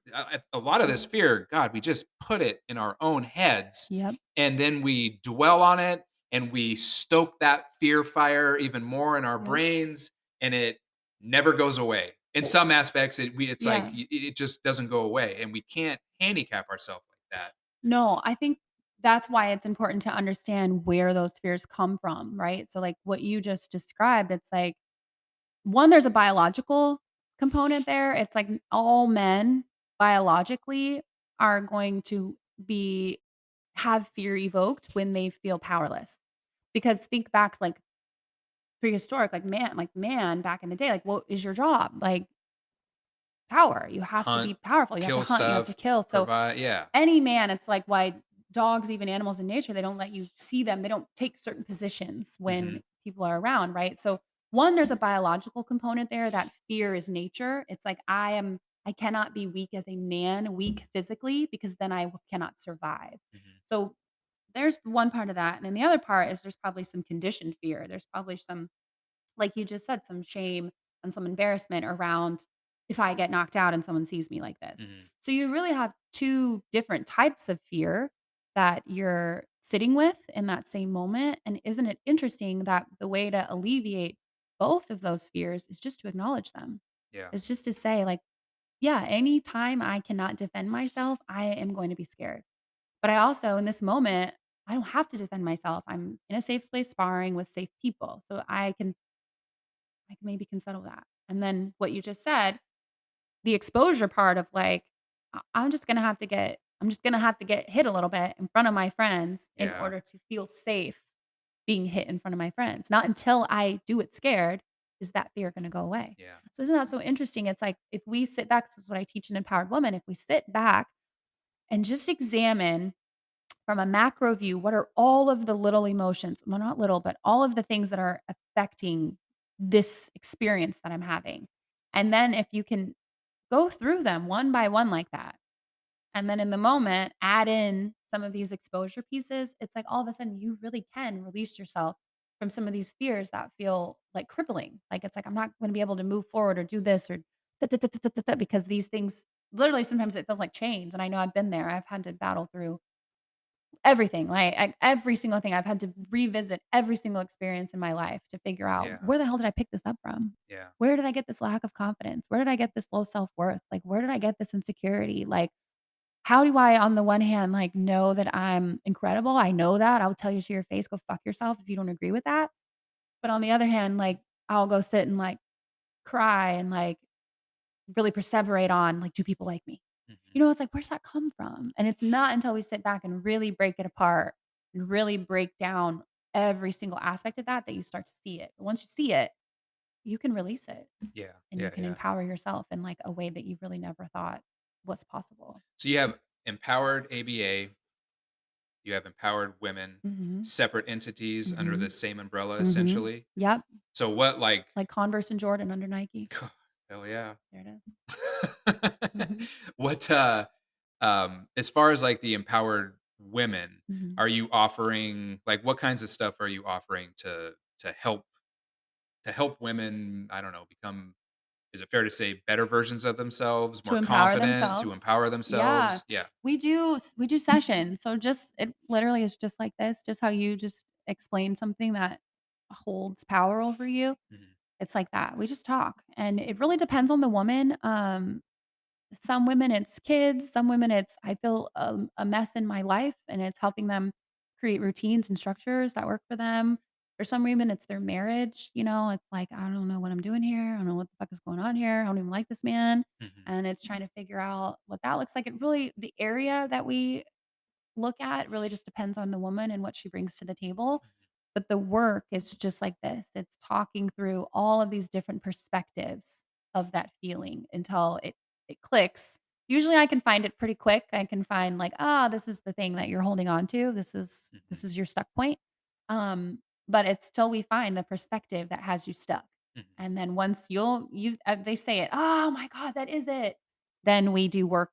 a lot of this fear, God, we just put it in our own heads, Yep. and then we dwell on it and we stoke that fear fire even more in our Yep. brains, and it never goes away. In Oh, some aspects, it's like yeah. it just doesn't go away, and we can't handicap ourselves like that. No, I think that's why it's important to understand where those fears come from, right? So, like, what you just described, it's like, one, there's a biological component there. It's like all men biologically are going to be have fear evoked when they feel powerless. Because think back, like, prehistoric, like man back in the day, like, what is your job? Like, power. You have to Hunt, be powerful. You have to kill hunt, you have to stuff, kill. So provide, yeah. any man, it's like why dogs, even animals in nature, they don't let you see them. They don't take certain positions when Mhm, people are around, right? So, one, there's a biological component there that fear is nature. It's like I cannot be weak as a man, weak physically, because then cannot survive. mhm, So, there's one part of that. And then the other part is there's probably some conditioned fear. There's probably some, like you just said, some shame and some embarrassment around if I get knocked out and someone sees me like this. mhm, So you really have two different types of fear that you're sitting with in that same moment. And isn't it interesting that the way to alleviate both of those fears is just to acknowledge them? yeah, It's just to say, like, yeah, anytime I cannot defend myself, I am going to be scared. But I also, in this moment, I don't have to defend myself. I'm in a safe space sparring with safe people. So maybe can settle that. And then what you just said, the exposure part of like, I'm just gonna have to get hit a little bit in front of my friends in Yeah. order to feel safe being hit in front of my friends. Not until I do it scared is that fear gonna go away. Yeah. So isn't that so interesting? It's like if we sit back, this is what I teach an empowered woman. If we sit back and just examine from a macro view, what are all of the little emotions? Well, not little, but all of the things that are affecting this experience that I'm having. And then if you can go through them one by one like that, and then in the moment, add in some of these exposure pieces, it's like all of a sudden you really can release yourself from some of these fears that feel like crippling. Like it's like, I'm not going to be able to move forward or do this or because these things literally sometimes it feels like chains. And I know I've been there. I've had to battle through everything, like, every single thing. I've had to revisit every single experience in my life to figure out Yeah. where the hell did I pick this up from? Yeah. Where did I get this lack of confidence? Where did I get this low self-worth? Like, where did I get this insecurity? Like, how do I, on the one hand, like, know that I'm incredible? I know that. I'll tell you to your face, "Go fuck yourself," if you don't agree with that. But on the other hand, like, I'll go sit and, like, cry and, like, really perseverate on, like, do people like me? Mhm. You know, it's like, where's that come from? And it's not until we sit back and really break it apart and really break down every single aspect of that that you start to see it. But once you see it, you can release it Yeah. and you Yeah. can Yeah. empower yourself in like a way that you really never thought was possible. So you have empowered ABA, you have empowered women, Mhm. separate entities under the Mhm. same umbrella, Mhm. essentially. Yep. So what, like, Like Converse and Jordan under Nike. hell yeah. There it is. Mhm. What, as far as like the empowered women, Mhm. are you offering like what kinds of stuff are you offering to help women, I don't know, become, is it fair to say, better versions of themselves, To more empower confident, to themselves. empower Yeah. themselves? Yeah. We do sessions. So just it literally is just like this, just how you just explain something that holds power over you. Mhm. It's like that. We just talk, and it really depends on the woman. Some women, it's kids. Some women, it's I feel a mess in my life, and it's helping them create routines and structures that work for them. For some women, it's their marriage. You know, it's like I don't know what I'm doing here. I don't know what the fuck is going on here. I don't even like this man, Mhm. and it's trying to figure out what that looks like. It really the area that we look at really just depends on the woman and what she brings to the table. But the work is just like this. It's talking through all of these different perspectives of that feeling until it clicks. Usually I can find it pretty quick. I can find like, "Ah, this is the thing that you're holding on to. This Mhm. is your stuck point." Um, but it's till we find the perspective that has you stuck. Mhm. And then once they say it, "Oh my god, that is it." Then we do work.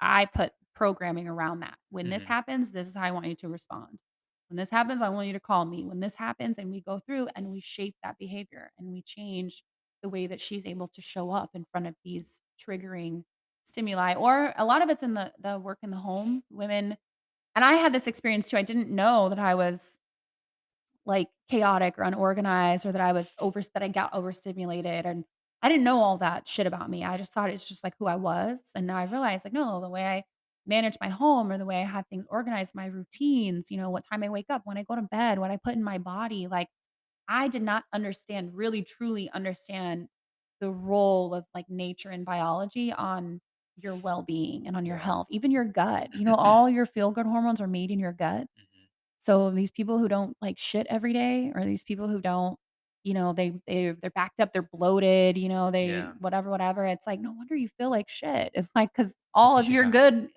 I put programming around that. When this Mhm. happens, this is how I want you to respond. When this happens, I want you to call me. When this happens, and we go through and we shape that behavior and we change the way that she's able to show up in front of these triggering stimuli. Or a lot of it's in the work in the home. Women and I had this experience too. I didn't know that I was like chaotic or unorganized or that I got overstimulated and I didn't know all that shit about me. I just thought it's just like who I was. And now I realize like, no, the way I manage my home or the way I have things organized, my routines, what time I wake up, when I go to bed, what I put in my body, like I did not understand, really truly understand the role of like nature and biology on your well-being and on your Yeah. health, even your gut. All your feel good hormones are made in your gut. Mhm. So these people who don't like shit every day or these people who don't, they're backed up, they're bloated, they Yeah. whatever, it's like, no wonder you feel like shit. It's like because all of your Yeah. good,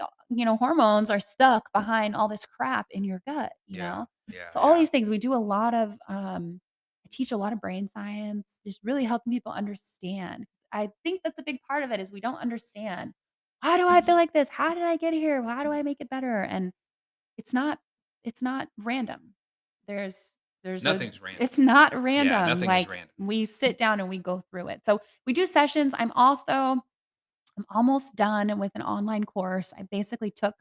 hormones are stuck behind all this crap in your gut. Yeah. Yeah. So all Yeah. these things we do a lot of, I teach a lot of brain science, just really helping people understand. I think that's a big part of it is we don't understand. Why do I feel like this? How did I get here? How do I make it better? And it's not it's not random. There's a Nothing's random. it's not Yeah, random, nothing is like, random. we sit down and we go through it. So, we do sessions. I'm almost done with an online course. I basically took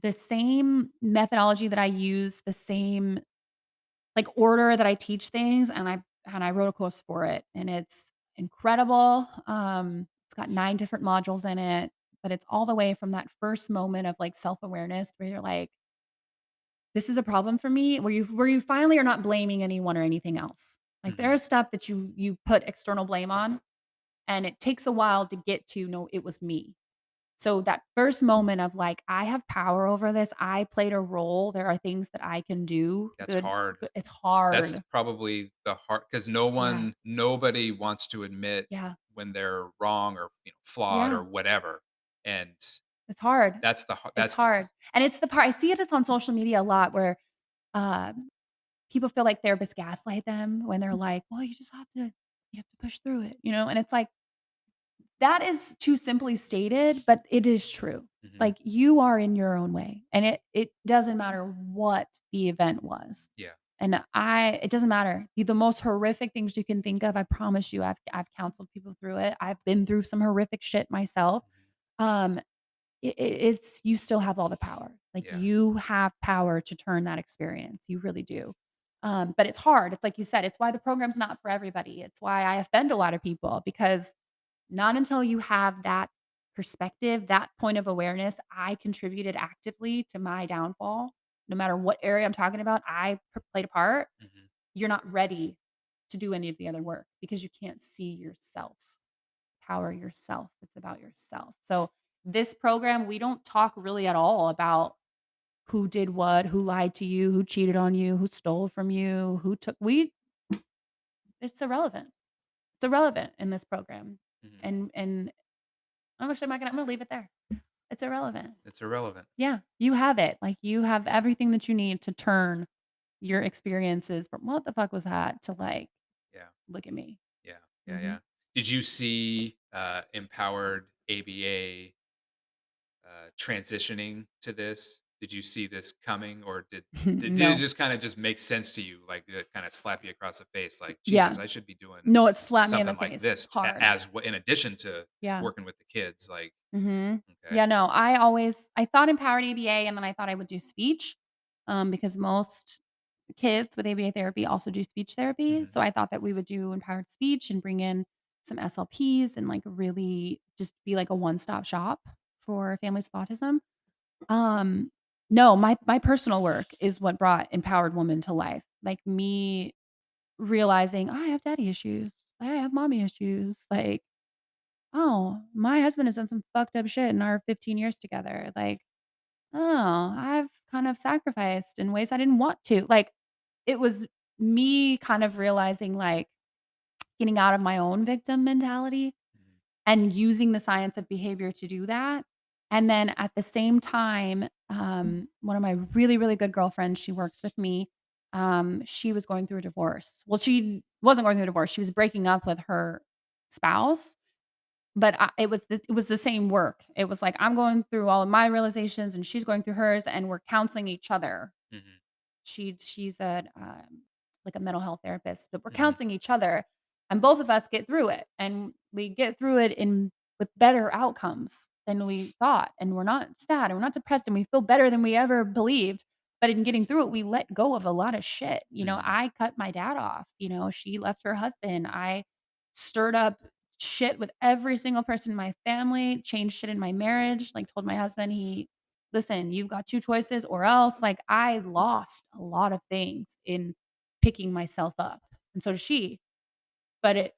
the same methodology that I use, the same, like, order that I teach things, and I wrote a course for it, and it's incredible. It's got 9 different modules in it, but it's all the way from that first moment of, like, self-awareness where you're like this is a problem for me, where you finally are not blaming anyone or anything else. Like, Mhm. there's stuff that you put external blame on, and it takes a while to get to, "No, it was me." So that first moment of, like, "I have power over this, I played a role, there are things that I can do That's good." hard. It's That's hard. probably the hard because Yeah, nobody wants to admit yeah, when they're wrong or, flawed yeah. or whatever, and It's hard. that's the ha It's that's the hard. And it's the part I see it as on social media a lot where, um, people feel like therapists gaslight them when they're like, "Well, you have to push through it," and it's like, that is too simply stated, but it is true. Mhm. Like, you are in your own way, and it doesn't matter what the event was. Yeah. And it doesn't matter. The most horrific things you can think of, I promise you, I've counseled people through it. I've been through some horrific shit myself. Mhm. Um, it's you still have all the power. Like, Yeah. you have power to turn that experience. You really do. But it's hard. It's like you said, it's why the program's not for everybody. It's why I offend a lot of people because not until you have that perspective, that point of awareness, I contributed actively to my downfall. No matter what area I'm talking about, played a part. Mhm. You're not ready to do any of the other work because you can't see yourself, power yourself. It's about yourself. So, this program, we don't talk really at all about who did what, who lied to you, who cheated on you, who stole from you, who took we it's irrelevant. It's irrelevant in this program. Mhm. And I'm gonna leave it there. It's irrelevant. It's irrelevant. Yeah, you have it. Like, you have everything that you need to turn your experiences from, "What the fuck was that?" to, like, Yeah. "Look at me." Yeah. Yeah, Mhm. yeah. Did you see, Empowered ABA, transitioning to this? Did you see this coming, or did it No. just kinda just make sense to you? Like, did it kinda slap you across the face? Like, Yeah. "Jesus, I should be doing No, it slapped me in the something like face this t hard. as w in addition to Yeah. working with the kids." Like, Mhm. okay. Yeah, no, I thought empowered ABA, and then I thought I would do speech, because most kids with ABA therapy also do speech therapy, Mhm. so I thought that we would do empowered speech and bring in some SLPs and, like, really just be like a one-stop shop for families with autism. Um, no, my personal work is what brought Empowered Woman to life, like, me realizing, "I have daddy issues. I have mommy issues," like, "Oh, my husband has done some fucked up shit in our 15 years together." Like, "Oh, I've kind of sacrificed in ways I didn't want to." Like, it was me kind of realizing, like, getting out of my own victim mentality Mhm. and using the science of behavior to do that. And then at the same time, one of my really, really good girlfriends, she works with me. She was going through a divorce. Well, she wasn't going through a divorce. She was breaking up with her spouse, but it was the same work. It was like I'm going through all of my realizations and she's going through hers and we're counseling each other. Mhm. She's like a mental health therapist, but we're Mhm. counseling each other, and both of us get through it, and we get through it in with better outcomes than we thought, and we're not sad, and we're not depressed, and we feel better than we ever believed, but in getting through it, we let go of a lot of shit. Mhm. I cut my dad off, she left her husband, I stirred up shit with every single person in my family, changed shit in my marriage, like, told my husband "Listen, you've got 2 choices or else." Like, I lost a lot of things in picking myself up, and so did she, but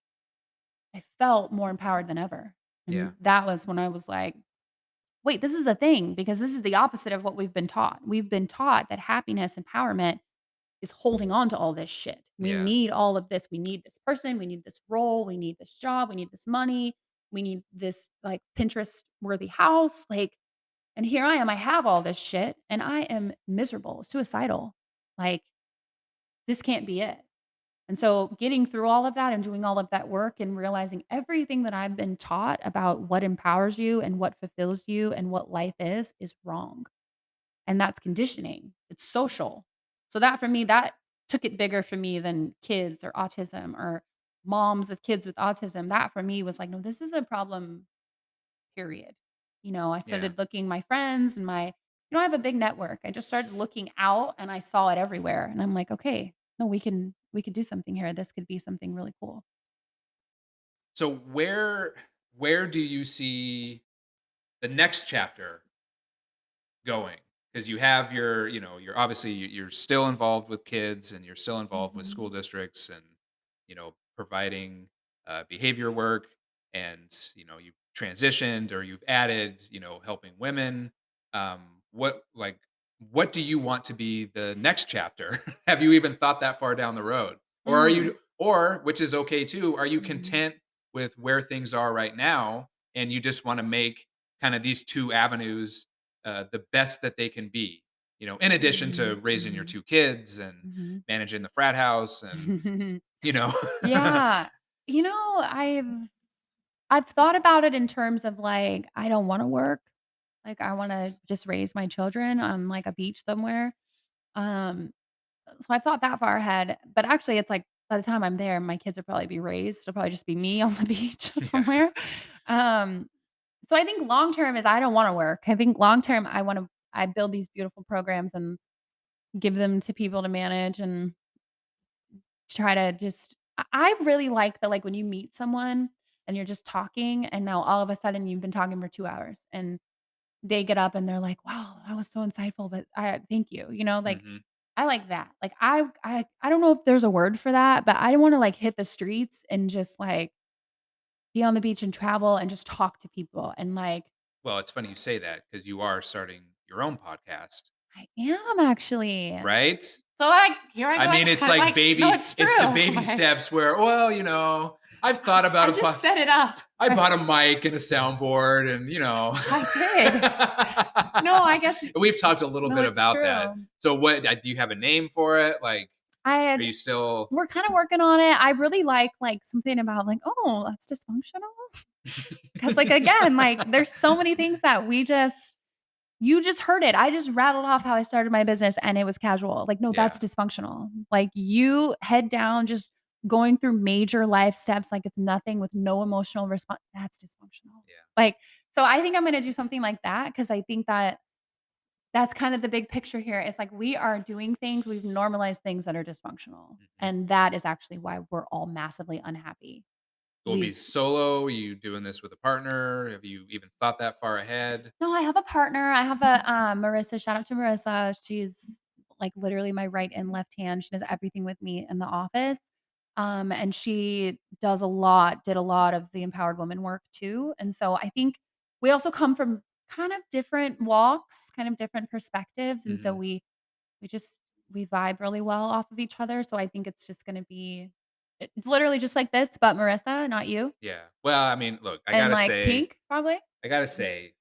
I felt more empowered than ever, Yeah. and that was when I was like, "Wait, this is a thing," because this is the opposite of what we've been taught. We've been taught that happiness, empowerment is holding on to all this shit. We Yeah. need all of this. We need this person, we need this role, we need this job, we need this money, we need this, like, Pinterest worthy house, like, and here I am, I have all this shit, and I am miserable, suicidal. Like, this can't be it. And so getting through all of that and doing all of that work and realizing everything that I've been taught about what empowers you and what fulfills you and what life is wrong. And that's conditioning. It's social. So that for me, that took it bigger for me than kids or autism or moms of kids with autism. That for me was like, no, this is a problem. Period. I Yeah. started looking my friends and I have a big network. I just started looking out and I saw it everywhere. And I'm like, okay, no, we could do something here. This could be something really cool. So where do you see the next chapter going? because you have your, you're obviously you're still involved with kids and you're still involved with Mhm. school districts and providing behavior work, and you've transitioned or you've added helping women. um what like what do you want to be the next chapter? Have you even thought that far down the road, or are Mm. you, or which is okay too, are you Mhm. content with where things are right now, and you just want to make kind of these two avenues the best that they can be, in addition to Mhm. raising your Mhm. two kids and Mhm. managing the frat house and you know Yeah. You know, I've thought about it in terms of, like, I don't wanna work. Like, I wanna just raise my children on, like, a beach somewhere. Um, so I thought that far ahead, but actually, it's like, by the time I'm there, my kids will probably be raised. It'll probably just be me on the beach yeah. somewhere. Um, so I think long term is I don't wanna work. I think long term, I build these beautiful programs and give them to people to manage and try to just I really like that, like, when you meet someone and you're just talking, and now all of a sudden you've been talking for 2 hours, and they get up and they're like, "Wow, that was so insightful, but I thank you." Like, Hmm. I like that. Like, I don't know if there's a word for that, but I wanna, like, hit the streets and just, like, be on the beach and travel and just talk to people and, like Well, it's funny you say that because you are starting your own podcast, I am actually. right? So, like, here I I go mean, it's again, like like, no, baby, it's it's the true, baby like, steps where, well, I've thought about I just set it up. I bought a mic and a soundboard and, I did. No, I guess we've talked a little no, bit it's about that. true. So what, do you have a name for it? Like, I are had you still we're kinda working on it. I really like, something about, like, "Oh, that's dysfunctional." 'Cause, like, again, like, there's so many things that you just heard it. I just rattled off how I started my business and it was casual. Like, no, Yeah, that's dysfunctional. Like, you head down, just going through major life steps like it's nothing with no emotional response. That's dysfunctional. yeah. Like, so I think I'm gonna do something like that because I think that that's kind of the big picture here. It's like we are doing things, we've normalized things that are dysfunctional. Mhm. And that is actually why we're all massively unhappy. Will it be We've solo? Are you doing this with a partner? Have you even thought that far ahead? No, I have a partner. I have Marissa. Shout out to Marissa. She's like literally my right and left hand. She does everything with me in the office. And she did a lot of the empowered woman work too. And so I think we also come from kind of different walks, kind of different perspectives. And so Mhm. we just we vibe really well off of each other. So I think it's just gonna be literally just like this, but Marissa, not you. Yeah. Well, I mean, look, And like pink, probably. I gotta say,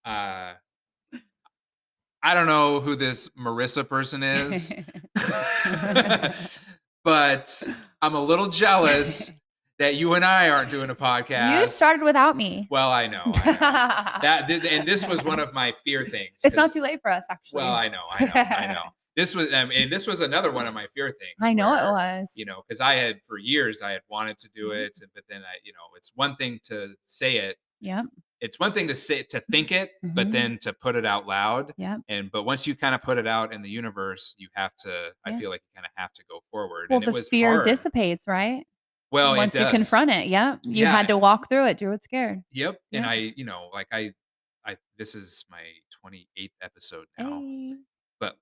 uh, I don't know who this Marissa person is, but I'm a little jealous that you and I aren't doing a You podcast. started without me. Well, I know. And this was one of my fear things It's not because, too late for us, well, actually. I know. And this was another one of my fear things I know it where, was. because I had for years I had wanted to do Yep, it, but then it's one thing to say it. yep, It's one thing to think it, but mhm, then to put it out loud. yep, But once you kind of put it out in the universe, you have to. I yeah. feel like you kind of have to go forward, Well, and it the was fear hard. dissipates, right? Well, it Once you does. confront it, yep. You Yeah. had to walk through it, do it scared. Yep. And Yep. like I this is my 28th episode now, Hey. but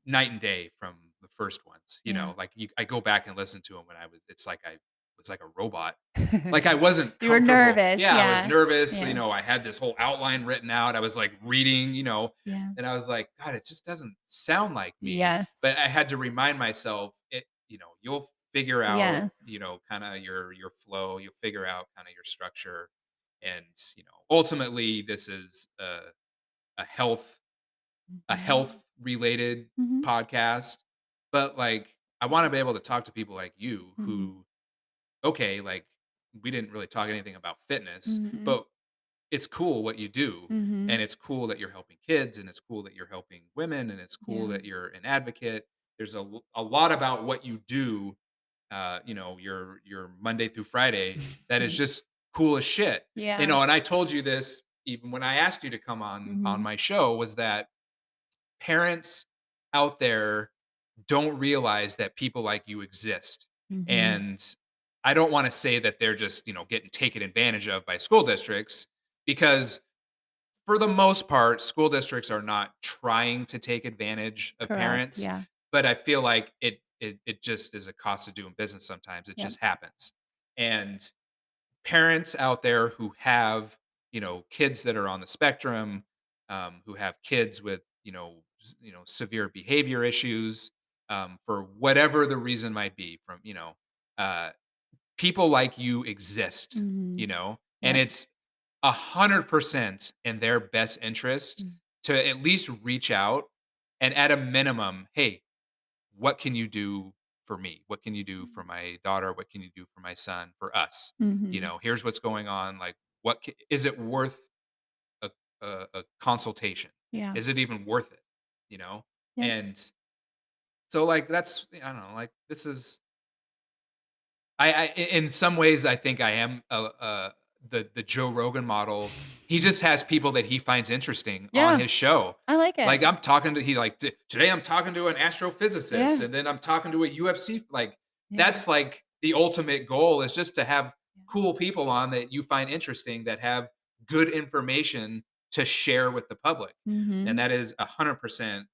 night and day from the first ones. Yeah. Like I go back and listen to them when I was. It's like I was like a robot. Like I wasn't You were comfortable. nervous, Yeah, I was yeah. nervous. Yeah. I had this whole outline written out. I was like reading, Yeah. and I was like, God, it just doesn't sound like me. But Yes. I had to remind myself, you'll figure out, Yes. kind of your flow. You'll figure out kind of your structure, and ultimately, this is a health a Mhm. health related Mhm. podcast, but like I want to be able to talk to people like you Mhm. who, okay, like we didn't really talk anything about fitness, Mhm. but it's cool what you do, Mhm. and it's cool that you're helping kids, and it's cool that you're helping women, and it's cool Yeah. that you're an advocate. There's a lot about what you do, your Monday through Friday, that is just cool as shit. Yeah. And I told you this even when I asked you to come on Mhm. my show, was that parents out there don't realize that people like you exist. Mhm. And I don't want to say that they're just, getting taken advantage of by school districts, because for the most part, school districts are not trying to take advantage of Correct, parents, yeah. but I feel like it just is a cost of doing business sometimes. It Yep. just happens. And parents out there who have, kids that are on the spectrum, who have kids with, severe behavior issues, for whatever the reason might be, from, uh, people like you exist, Mhm. and Yep. it's 100% in their best interest Mm. to at least reach out and at a minimum, hey, what can you do for me? What can you do for my daughter? What can you do for my son? For us? Mhm. Here's what's going on. Like, is it worth a, a consultation? Yeah. Is it even worth it? You know? Yep. And so, like, I don't know. Like, this is in some ways, I think I am the Joe Rogan model. He just has people that he finds interesting on Yeah, his show. I like it. Like, I'm talking to he like today I'm talking to an astrophysicist, Yeah, and then I'm talking to a UFC. Like, yeah, that's like the ultimate goal, is just to have yeah. cool people on that you find interesting, that have good information to share with the public, and Mhm. that is 100%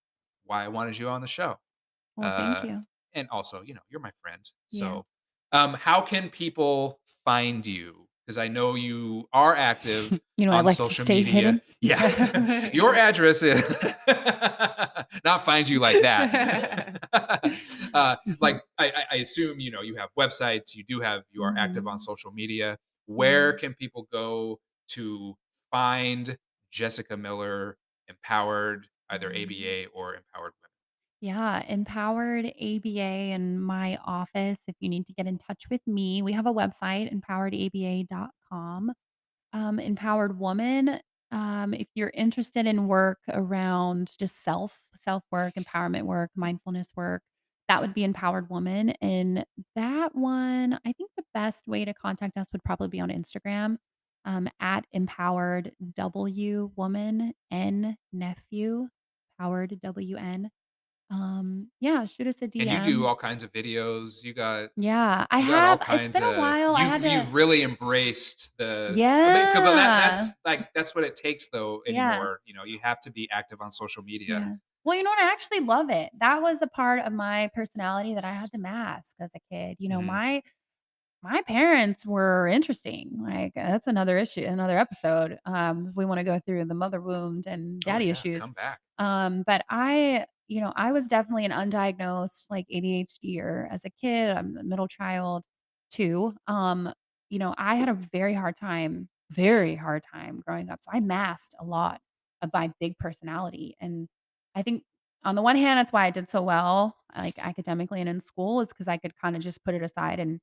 why I wanted you on the show. Well, thank Uh, you. and also, you're my friend. Yeah. So, how can people find you? Because I know you are active I on like to social stay media. hidden. Yeah. Your address is not find you like that. Like, I assume, you have websites, you are active on Mhm. social media. Where Yeah. can people go to find Jessica Miller, Empowered, either Mhm. ABA or Empowered Women? Yeah, Empowered ABA in my office. If you need to get in touch with me, we have a website, empoweredaba.com. Empowered woman, if you're interested in work around just self-work, empowerment work, mindfulness work, that would be Empowered Woman, and that one, I think the best way to contact us would probably be on Instagram, at empowered W woman, N nephew, powered WN. Yeah, shoot us a And you do DM. all kinds of videos. Yeah, I You got all have it's kinds been a of while, I had to. you've really embraced but Yeah. that's what it takes though Yeah. anymore. You have to be active on social media. Yeah. Well, you know what? I actually love it. That was a part of my personality that I had to mask as a kid. Mhm. My parents were interesting. Like, that's another issue, another episode. If we wanna go through the mother wound and Oh daddy yeah, issues. come back. But I was definitely an undiagnosed, like, ADHDer as a kid. I'm the middle child too. I had a very hard time growing up. So I masked a lot of my big personality. And I think on the one hand, that's why I did so well, like, academically and in school, is because I could kinda just put it aside and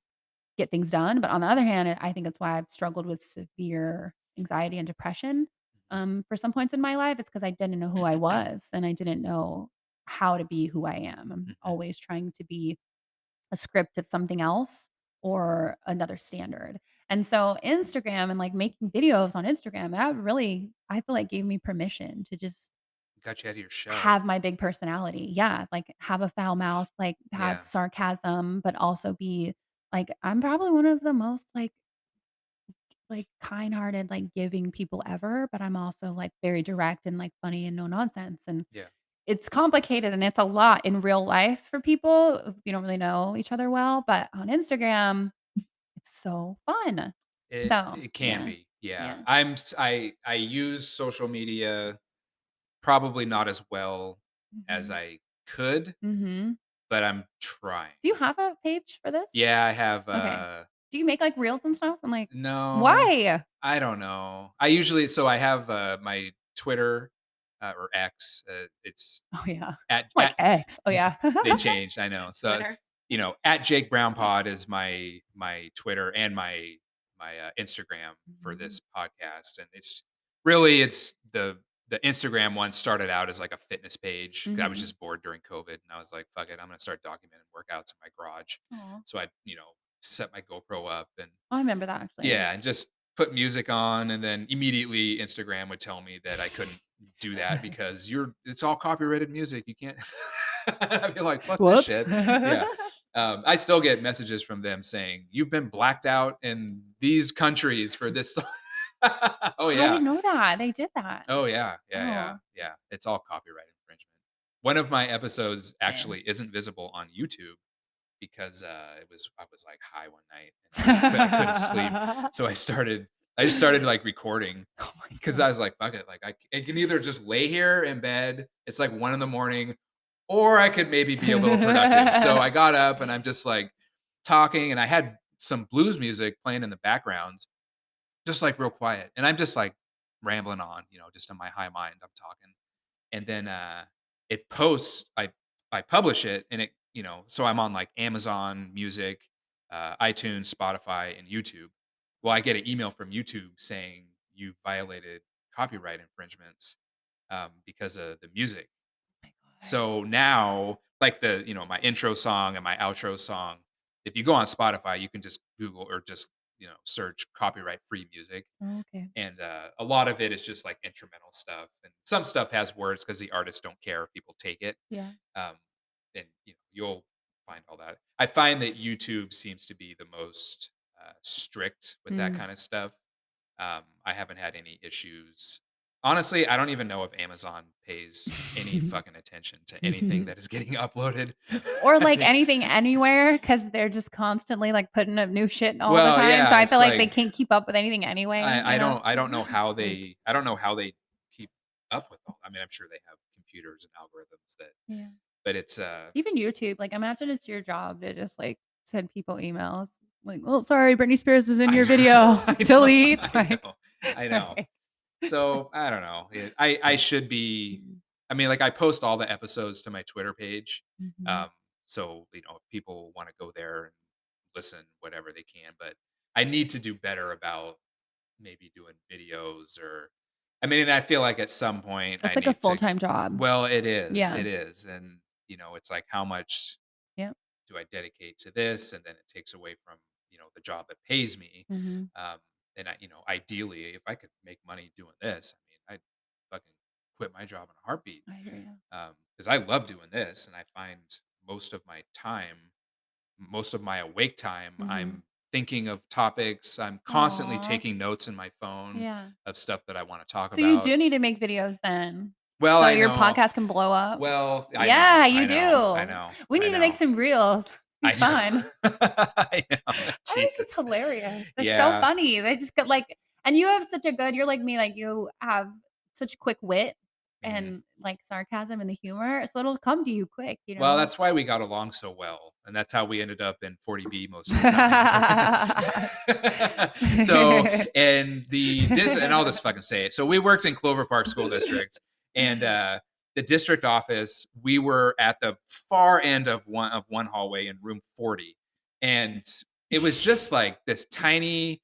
get things done. But on the other hand, I think it's why I've struggled with severe anxiety and depression. For some points in my life, it's because I didn't know who I was and I didn't know how to be who I am. I'm Mhm. always trying to be a script of something else or another standard. And so Instagram and like making videos on Instagram, that really, I feel like, gave me permission to just Got you out of your shell. have my big personality. Yeah, like, have a foul mouth, like, have Yeah. sarcasm, but also be like, I'm probably one of the most, like, kind-hearted, like, giving people ever, but I'm also, like, very direct and, like, funny and no nonsense, and Yeah. it's complicated and it's a lot in real life for people if you don't really know each other well, but on Instagram, it's so fun. So, It can yeah. be. Yeah. Yeah. I use social media probably not as well as Mhm. I could, Mhm. but I'm trying. Do you have a page for this? Yeah, I have Okay. Do you make, like, reels and stuff? I'm like, no, why? I don't know. I usually so I have, my Twitter, or X, it's Oh, yeah. Like at X. Oh, yeah. they changed, I know. So, Twitter. at Jake Brown Pod is my Twitter and my Instagram for Mhm. this podcast, and it's the Instagram one started out as like a fitness page. 'Cause I was Mhm. just bored during COVID, and I was like, "Fuck it, I'm gonna start documenting workouts in my garage." Aw. So I, set my GoPro up and I remember that actually. yeah, and just put music on, and then immediately Instagram would tell me that I couldn't do that because it's all copyrighted music. You can't. I'd be like, "Fuck this Whoops. shit." Yeah. I still get messages from them saying, "You've been blacked out in these countries for this." Oh, I yeah. didn't know that. They did that. Oh, yeah. Yeah, yeah, Oh, yeah. It's all copyright infringement. One of my episodes man. actually isn't visible on YouTube because, I was, like, high one night and I couldn't sleep. So I just started, like, recording Oh my because I god. was like, "Fuck it." Like, I can either just lay here in bed, it's like 1 in the morning, or I could maybe be a little productive. So I got up and I'm just, like, talking, and I had some blues music playing in the background, just, like, real quiet, and I'm just, like, rambling on, just in my high mind, I'm talking, and then, it posts I publish it, and so I'm on, like, Amazon Music, iTunes, Spotify, and YouTube. Well, I get an email from YouTube saying, "You violated copyright infringements, because of the music." My god. So now, like, my intro song and my outro song, if you go on Spotify, you can just Google or just, search copyright free music. Oh, okay. And a lot of it is just like instrumental stuff. And some stuff has words because the artists don't care if people take it. Yeah. Um, and you'll find all that. I find that YouTube seems to be the most strict with that Mm. kind of stuff. I haven't had any issues. Honestly, I don't even know if Amazon pays any fucking attention to anything that is getting uploaded. Or, I like, think, anything anywhere, because 'cause they're just constantly, like, putting up new shit all the well, time, so yeah, I feel it's like they like can't keep up with anything anyway, I don't I don't know how Like, they keep up with all. I mean, I'm sure they have computers and algorithms that, yeah. but it's Even YouTube, like, imagine it's your job to just, like, send people emails, like, "Oh, sorry, Britney Spears was in I your know, video. Delete." I Like, know, I know. like So I don't know. I should be. Mm. I mean, like, I post all the episodes to my Twitter page. Mhm. So if people want to go there and listen, whatever they can. But I need to do better about maybe doing videos or. I mean, and I feel like at some point I It's like a need to. full-time job. Well, Yeah. it is, and it's like how much Yep. do I dedicate to this, and then it takes away from the job that pays me. Mhm. Um, and ideally, if I could make money doing this, I mean, I'd fucking quit my job in a heartbeat I hear you. because I love doing this, and I find most of my time, most of my awake time, Mhm. I'm thinking of topics. I'm constantly Aw. taking notes in my phone Yeah. of stuff that I want to talk So you about. do need to make videos then, Well, so I your know. podcast can blow up. Well, Yeah, you I know, I do. know, We I need to make know. some reels. Be I fun. know. I know. I think it's Jesus. hilarious. They're so Yeah. funny. They just get like and you have such a good you're like me, like, you have such quick wit Mhm. and, like, sarcasm and the humor, so it'll come to you quick, you Well, know? that's why we got along so well, and that's how we ended up in 40B most of the time. So, and I'll just fucking say it. So we worked in Clover Park School District, and, the district office, we were at the far end of one hallway in room 40, and it was just like this tiny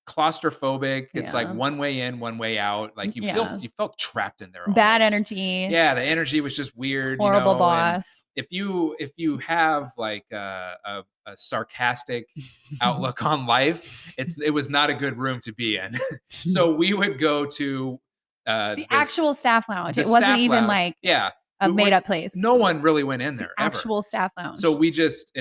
claustrophobic. It's like Yeah. one way in, one way out. Like Yeah. you felt trapped in there Bad almost. energy, Yeah, the energy was just weird, horrible and boss. if you have like a sarcastic outlook on life, it was not a good room to be in. So we would go to The this actual staff lounge. the It wasn't staff even lounge. like Yeah, a we made went. up place. No one really went in It's the there ever. actual staff So lounge. we just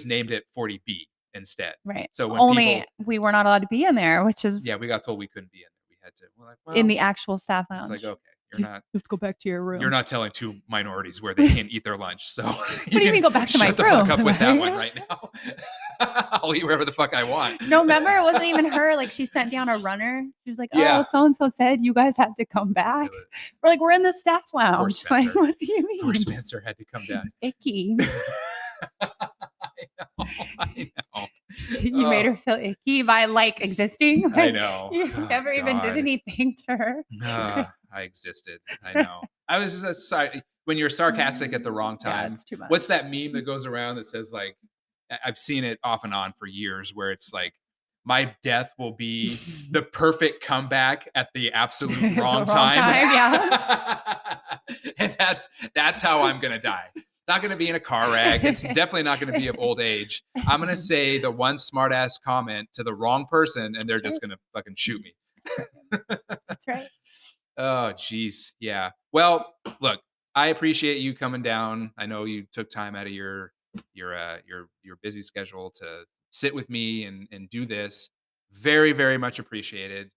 named it 40B instead. Right. So when Only people we were not allowed to be in there, which is yeah, we got told we couldn't be in there. We had to. We're like, in well, the actual staff it's like, lounge. okay, You have to go back to your you're room. not telling two minorities where they can't eat their lunch. So What you do you can mean go back to my shut the fuck room? up with that one Right? right now. I'll eat wherever the fuck I want. No, remember it wasn't even her, like, she sent down a runner. She was like, "Oh, Yeah. so and so said you guys had to come It back." was, We're like, "We're in the staff poor lounge." She's like, Spencer. "What do you Poor mean?" Spencer had to come down. Icky. I know. I know. You made Oh, her feel icky by, like, existing. I Like, know. you Oh, never even did God. anything to her. I existed. I know. I was just when you're sarcastic at the wrong Yeah, time. it's too much. What's that meme that goes around that says like I've seen it off and on for years where it's like my death will be the perfect comeback at the absolute The wrong wrong time. time, yeah. And that's how I'm going to die. Not going to be in a car wreck. It's definitely not going to be of old age. I'm going to say the one smart ass comment to the wrong person and they're That's just right. going to fucking shoot me. That's right. Oh, geez. Yeah. Well, look, I appreciate you coming down. I know you took time out of your busy schedule to sit with me and do this. Very, very much appreciated.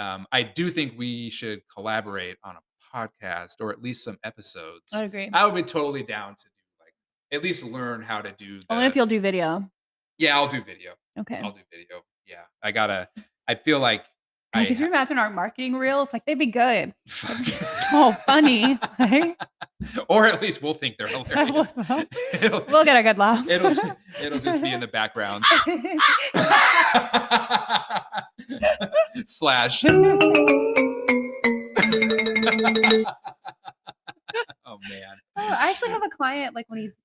Mm. I do think we should collaborate on a podcast or at least some I episodes. agree. I would be totally down to do like at least learn how to do Only if the. you'll do video. Yeah, I'll do video. Okay. I'll do video. Yeah, I feel like God, I could you imagine our marketing reels? Like, they'd be good. They'd be so ha- funny. Right? or at least we'll think they're hilarious. it'll, We'll get a good laugh. it'll it'll just be in the background. Slash. Oh man. I actually have a client, like, when he's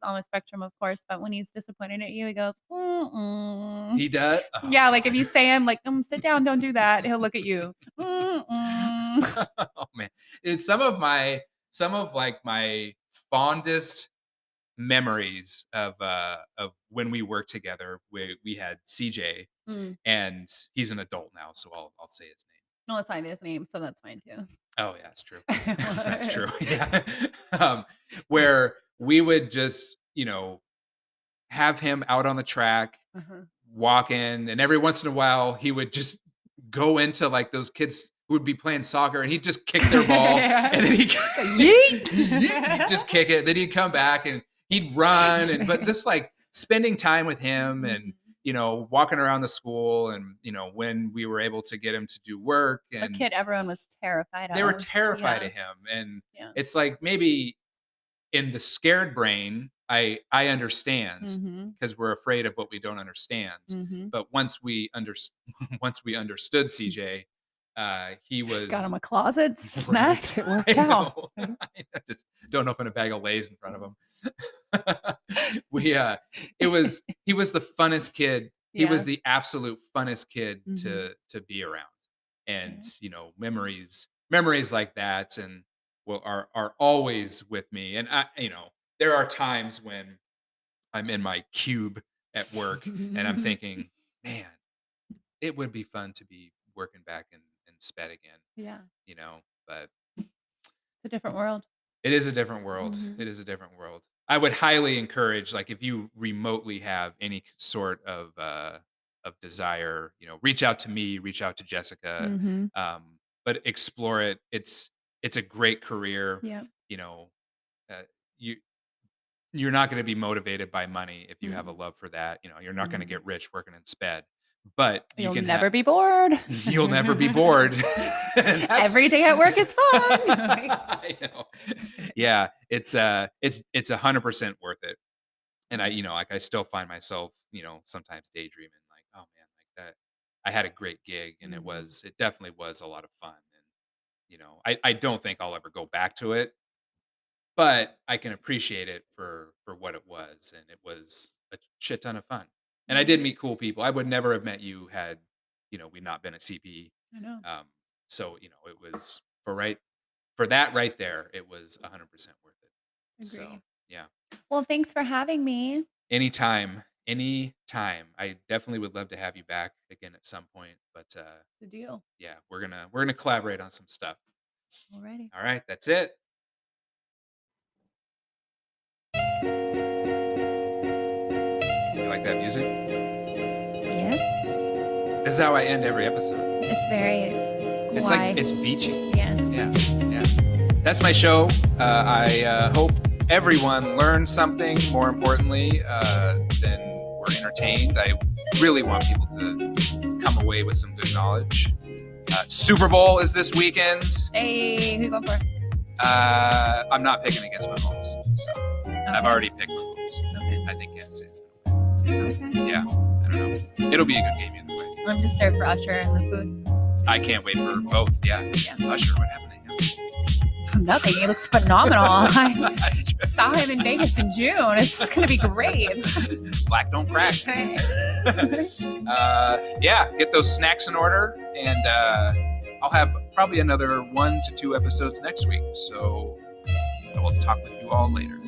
on the spectrum, of course, but when he's disappointed at you, he goes, "Mm-mm." He does. Oh, Yeah, like, if you say him, like, sit down, don't do that," he'll look at you. "Mm-mm." oh man. It's some of like my fondest memories of when we worked together. We had CJ Mm. and he's an adult now, so I'll say his name. No, it's fine. His name, so that's fine too. Oh yeah, that's true. That's true. Yeah. Where we would just, have him out on the track, Uh-huh. walking, and every once in a while he would just go into like those kids who would be playing soccer and he'd just kick their ball Yeah. and then he Yeet. he'd just kick it. Then he'd come back and he'd run and but just like spending time with him and walking around the school and when we were able to get him to do work A and kid everyone was terrified they were of. terrified Yeah. of him. And Yeah. it's like maybe in the scared brain, I understand Mhm. because we're afraid of what we don't understand. Mhm. But once we once we understood CJ, he Got him was a closet, some snacks, it worked I out. know. Just don't open a bag of Lay's in front of him. It was he was the funnest kid. He Yeah. was the absolute funnest kid Mhm. to be around. And, Yeah. memories like that and are always with me. And there are times when I'm in my cube at work and I'm thinking, man, it would be fun to be working back in SPED again, Yeah. but It's a different world. it is a different world. Mhm. It is a different world. I would highly encourage, like, if you remotely have any sort of desire, reach out to me, reach out to Jessica, Mhm. but explore it. It's a great career. Yeah. You know, uh, you you're not going to be motivated by money if you have a Mm. love for that. You're not going to Mhm. get rich working in SPED, but you You'll can never have. be bored. You'll never be bored. And that's Every day at work is fun. I know. Yeah, it's 100% worth it. And like I still find myself, sometimes daydreaming like, oh man, like that. I had a great gig and Mhm. it definitely was a lot of fun. And I don't think I'll ever go back to it, but I can appreciate it for what it was. And it was a shit ton of fun. And I Yeah, did meet cool people. I would never have met you had, we not been at CP. I know. Um, so it was for that right there, it was 100% worth it. So Agree. yeah, Well, thanks for having me. anytime, anytime. I definitely would love to have you back again at some point. But The deal. yeah, we're gonna collaborate on some stuff. Alrighty. All right, that's it. You like that music? Yes. This is how I end every episode. It's very It's why. like it's beachy. Yes. Yeah, yeah. That's my show. I hope everyone learned something. More importantly, than we're entertained. I really want people to come away with some good knowledge. Super Bowl is this weekend. Hey, who you going for? I'm not picking against Mahomes, so I've already picked Mahomes. Okay. I think Kansas City. Okay. Yeah, I don't know. It'll be a good game either way. I'm just there for Usher and the food. I can't wait for both. Yeah. Yeah. Usher, what happened to him? Nothing. He looks phenomenal. I That's true. saw him in Vegas in June. It's just gonna be great. Black don't crack. Okay. Yeah, get those snacks in order, and I'll have probably another 1 to 2 episodes next week. So I will talk with you all later.